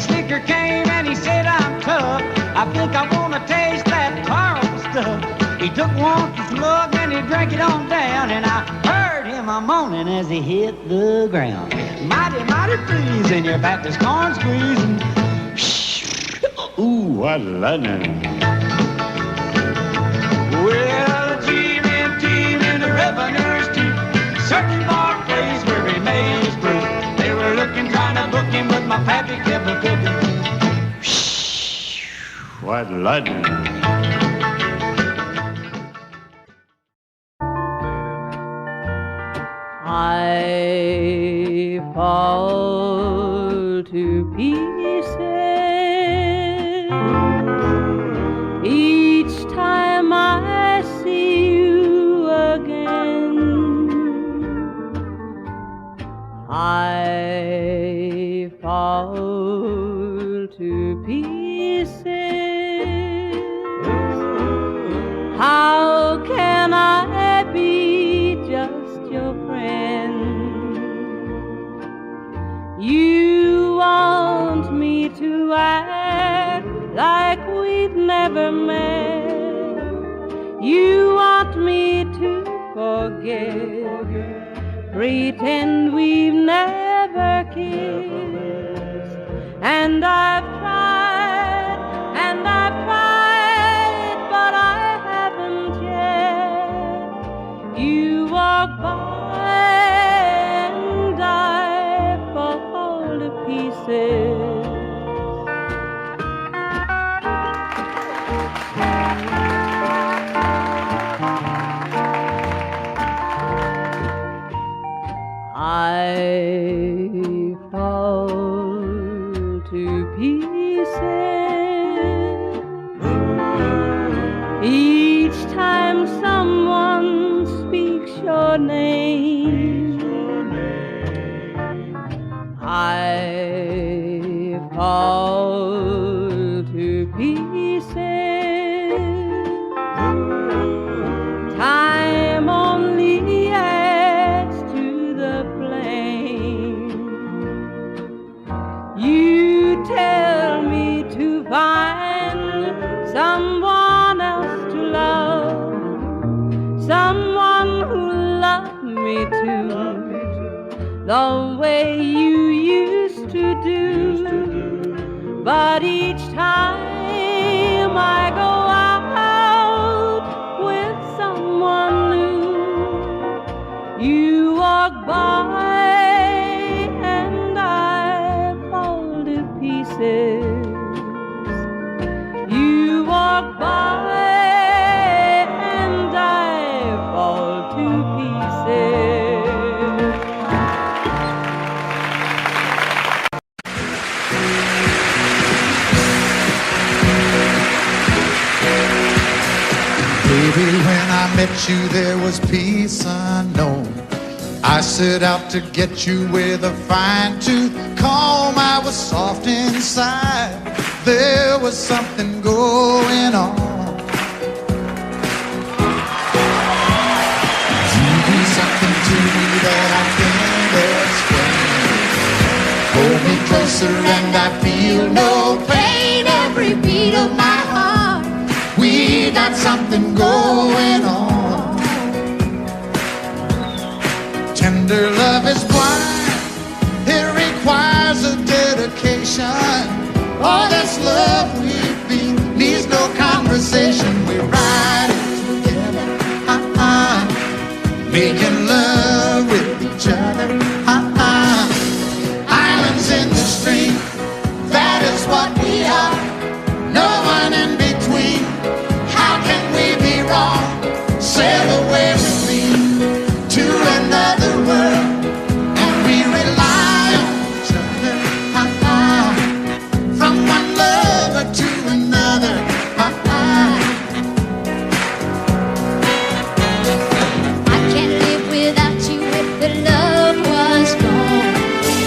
Slicker came and he said, I'm tough. I think I want to taste that powerful stuff. He took one slug and he drank it on down, and I heard him a moaning as he hit the ground. Mighty, mighty pleasing, your Baptist corn squeezing. Ooh, what lightning. Well, a team in the revenues too, searching for a place where he made his brew. They were looking, trying to book him, but my pappy kept a cooking. What lightning. I fall to pieces each time I see you again. I fall to pieces. How can I be just your friend? You want me to act like we've never met. You want me to forget, pretend we've never kissed. And I've tried, but I haven't yet. You walk by and I fall to pieces. pieces. Each time someone speaks your name, I fall to pieces. Time only adds to the flame. You tell me to find someone else to love, someone who loved me too, the way you used to do. But each time I go out with someone new, you walk by and I fall to pieces. You walk by and I fall to pieces. Baby, when I met you, there was peace unknown. I set out to get you with a fine-tooth comb. I was soft inside. There was something going on. You do something to me that I can't explain. Hold me closer and I feel no pain. Every beat of my heart, we got something going on. Tender love is blind. It requires a dedication. All this love we feel needs no conversation. We're riding together, making love with each other, Islands in the stream, that is what we are. No one in between. How can we be wrong? Sail away with me to another world, and we rely on each other, from one lover to another. I can't live without you if the love was gone.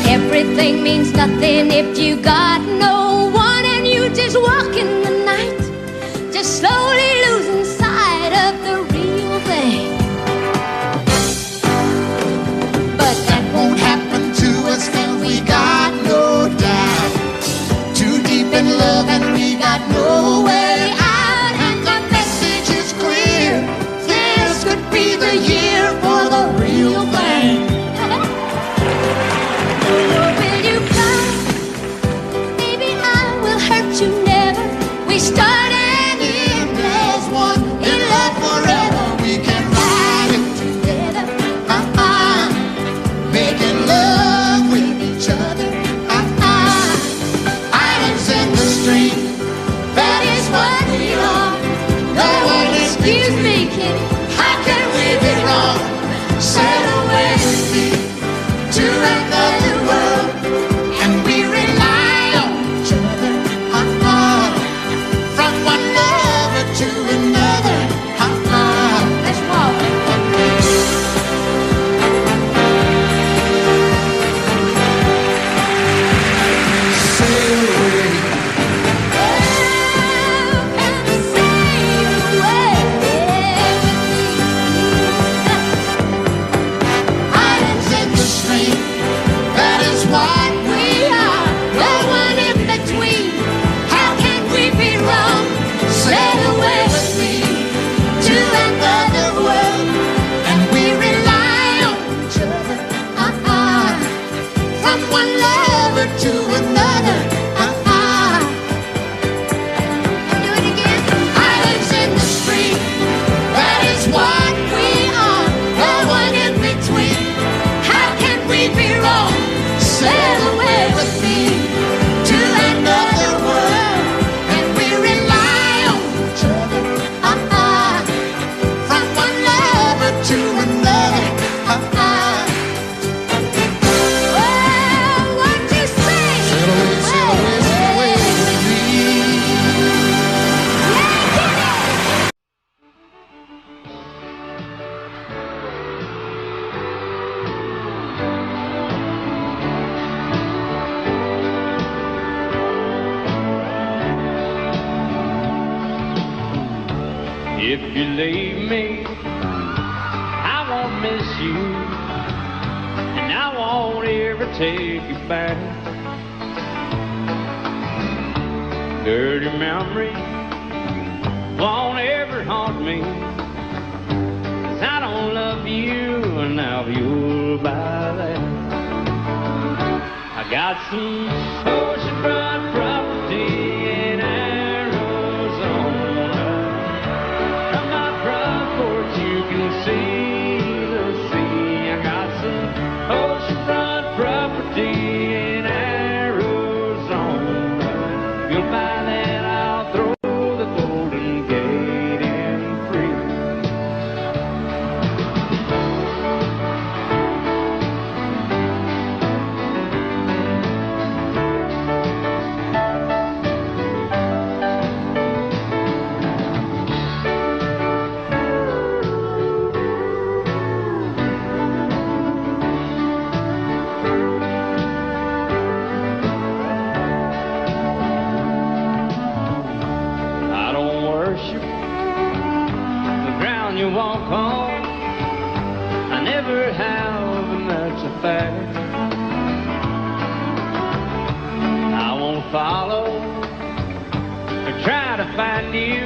Everything means nothing if you got no one, and you just walk in the night, just slowly losing sight of the real thing. But that won't happen to us, and we got no doubt. Too deep in love, and we got no way out. And the message is clear. This could be the year for the real thing. Will you come? Maybe I will hurt you never. We start and end as one, In love forever, we can ride it together, making love with each other, Islands in the stream, that is what we are. No one excuse me, kid. How can we be wrong? Sail away with me to another world, and we rely on each other, If you leave me, I won't miss you, and I won't ever take you back. Dirty memories won't ever haunt me, 'cause I don't love you, and now you'll buy that. I got some oceanfront property in Arizona. From my front porch you can see the sea. I got some oceanfront property in Arizona. You'll buy that, I'll throw the Golden Gate in free. I don't worship the ground you walk on. I never have, and that's a fact. I won't follow or try to find you.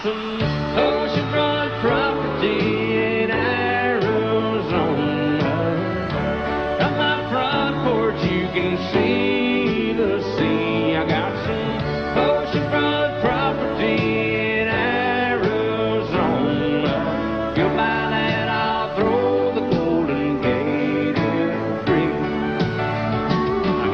some oceanfront property in Arizona. From my front porch you can see the sea. I got some oceanfront property in Arizona. If you'll buy that, I'll throw the Golden Gate in free. I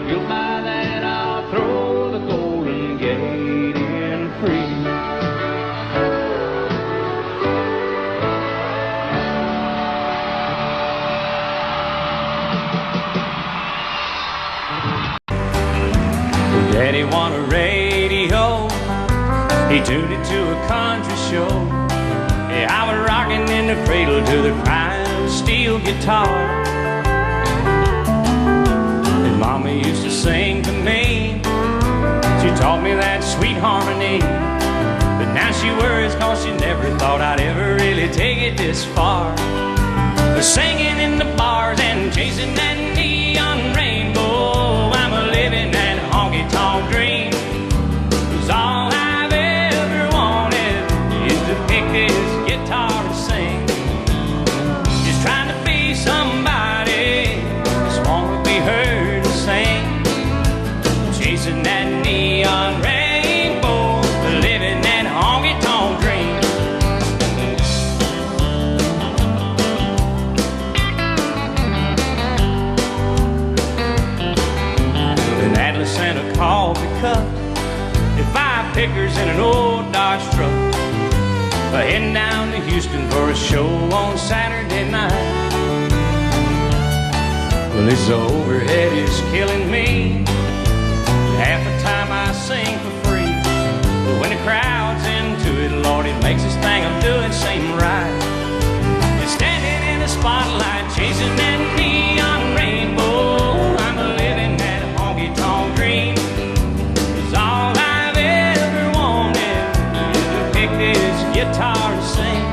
you'll buy that, I'll throw the Golden Gate in free. Daddy won a radio, he tuned it to a country show. Yeah, I was rocking in the cradle to the crying steel guitar. And Mama used to sing to me, she taught me that sweet harmony. But now she worries cause she never thought I'd ever really take it this far. But singing in the bars and chasing that neon rainbow, I'm a living that honky-tonk dream. 'Cause all I've ever wanted is to pick this guitar and sing. Just trying to be somebody, just wanna be heard to sing. Chasing that neon rainbow, living that honky-tonk dream. An Atlas and a coffee cup, and 5 pickers in an old Dodge truck, heading down to Houston for a show on Saturday night. Well, this overhead is killing me. Half the time I sing for free, but when the crowd's into it, Lord, it makes this thing I'm doing seem right. And standing in the spotlight, chasing that neon rainbow, I'm living that honky-tonk dream. 'Cause all I've ever wanted is to pick this guitar and sing.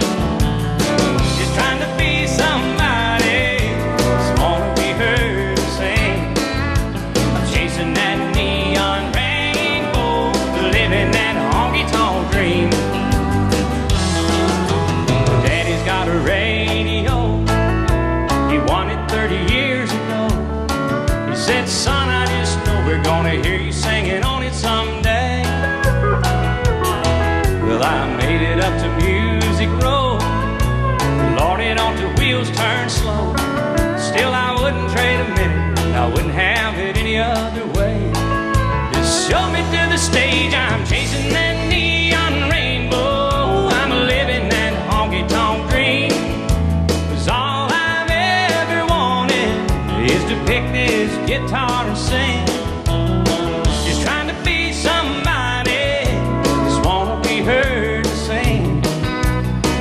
Just trying to be somebody, just wanna be heard to sing. I'm chasing that neon rainbow, living that honky-tonk dream. Daddy's got a radio, he won it 30 years ago. He said, son, I just know we're gonna hear you singing on it someday. Well, I made it up to Music Road, Lord, it ought the wheels turn slow. Still, I wouldn't trade a minute, I wouldn't have it any other way. Just show me to the stage, I'm chasing that neon rainbow, I'm living that honky-tonk dream. 'Cause all I've ever wanted is to pick this guitar and sing. Just trying to be somebody, just wanna be heard to sing.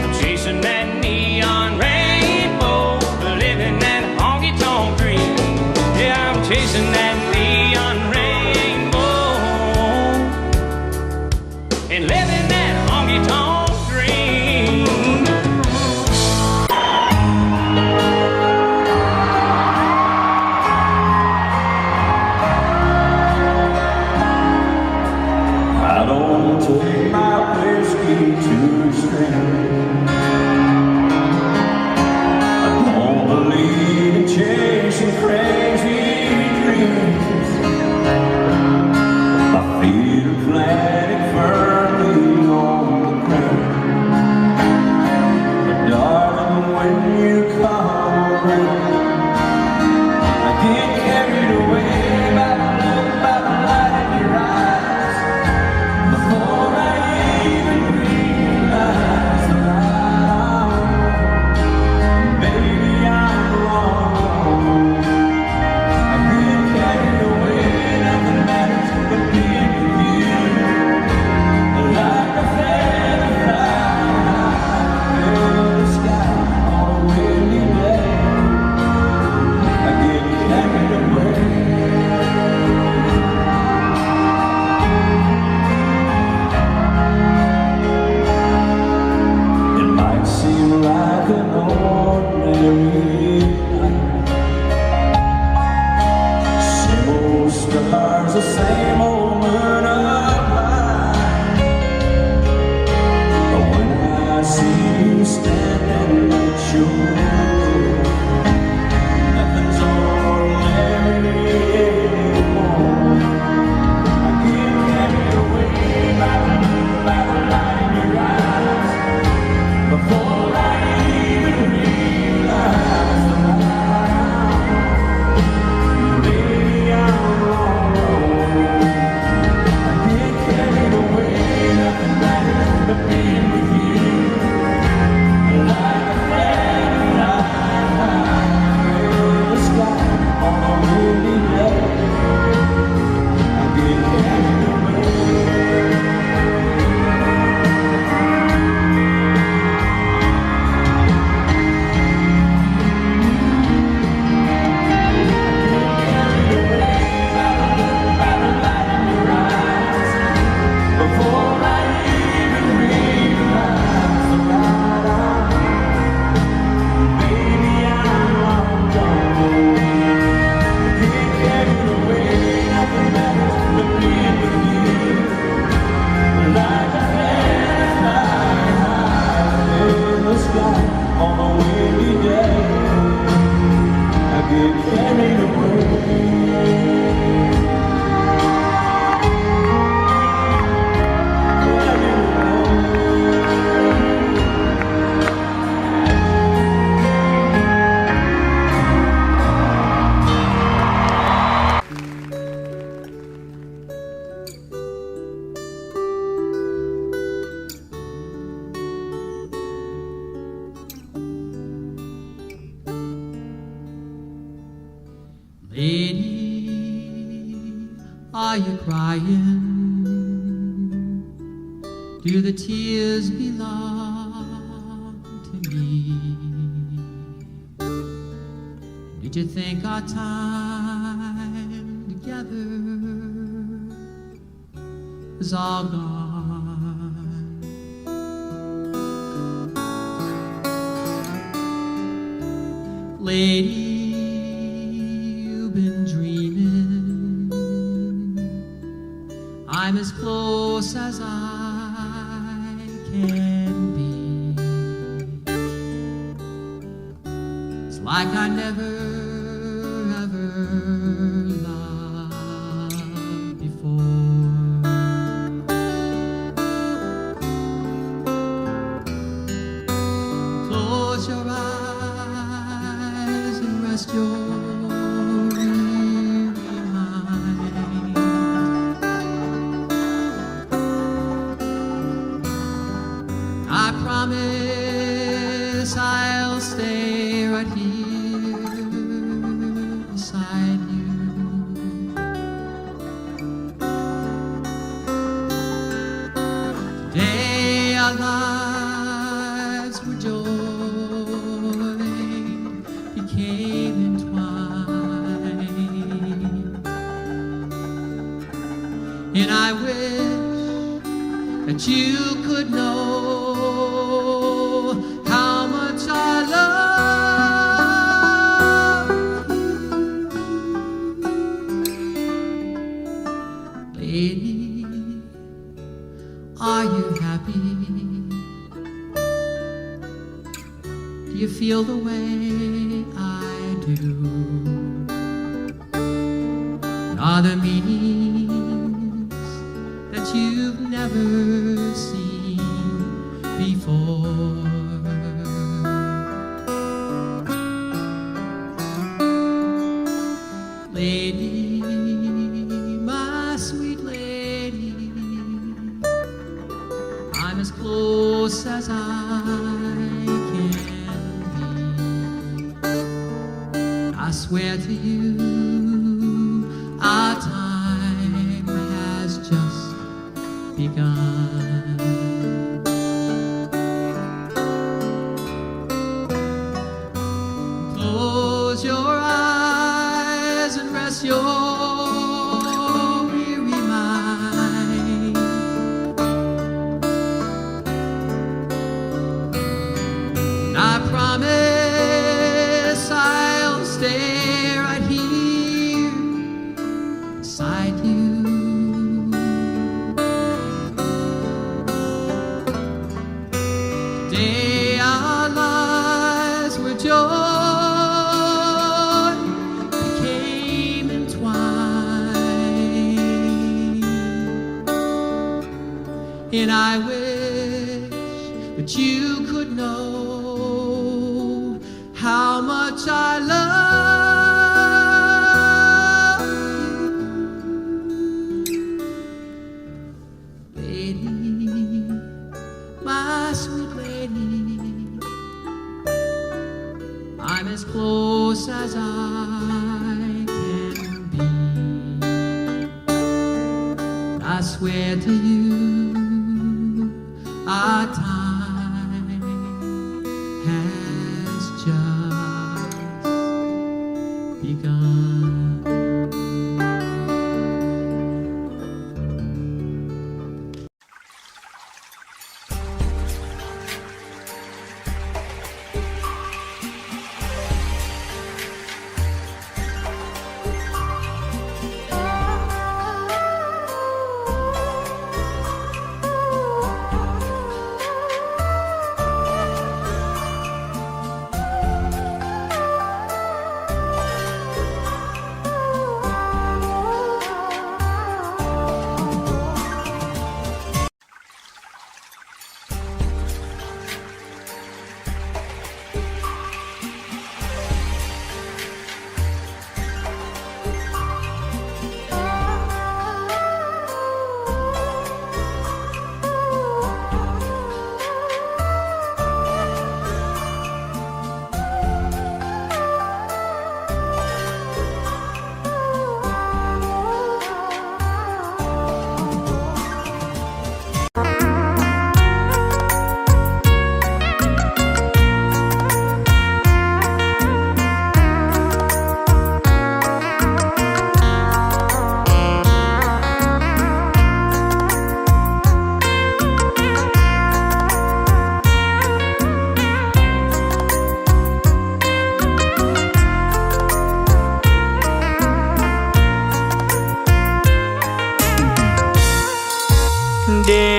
I'm chasing that neon rainbow, living that honky-tonk dream. Yeah, I'm chasing that neon rainbow and living that honky-tonk dream. I don't take my whiskey to the stream. I don't believe in chasing crazy dreams. My feet are planted firmly on the ground. But darling, when you come around, I get carried away by the look, by the light in your eyes. Before I even realize that I'm wrong, baby, I'm wrong. I get carried away, nothing matters but being with you. Like a feather flying in the sky on a windy day, I get carried away. It might seem like an ordinary night. Same old stars, the same old moon of light. But when I see you standing at your door, nothing's ordinary anymore. I get carried away by the light in your eyes. Before I even realize that I'm wrong, baby, I'm wrong. Are you crying? Do the tears belong to me? Did you think our time together is all gone? Lady, you've been dreaming. I'm as close as I can be. It's like I never ever loved before. Close your eyes and rest your weary mind. I promise I'll stay right here beside you. Today our lives were joy, became entwined, and I wish that you could know how much I love you. Lady, are you happy? Do you feel the way I do? Are there meanings that you've never seen before? Lady, my sweet lady, I'm as close as I can be. I swear to you, our time has just begun. Close your eyes and rest your weary mind. I promise I'll stay right here beside you. Today our lives were joy, became entwined, and I wish that you could know how much I love you. Lady, my sweet lady, I'm as close as I can be. I swear to you, our time has just begun.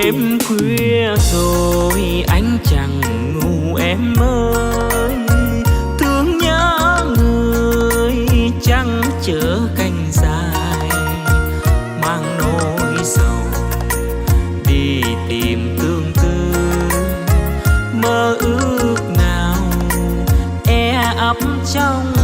Đêm khuya rồi anh chẳng ngủ em ơi, thương nhớ người chẳng chở cành dài, mang nỗi sầu đi tìm tương tư, mơ ước nào e ấp trong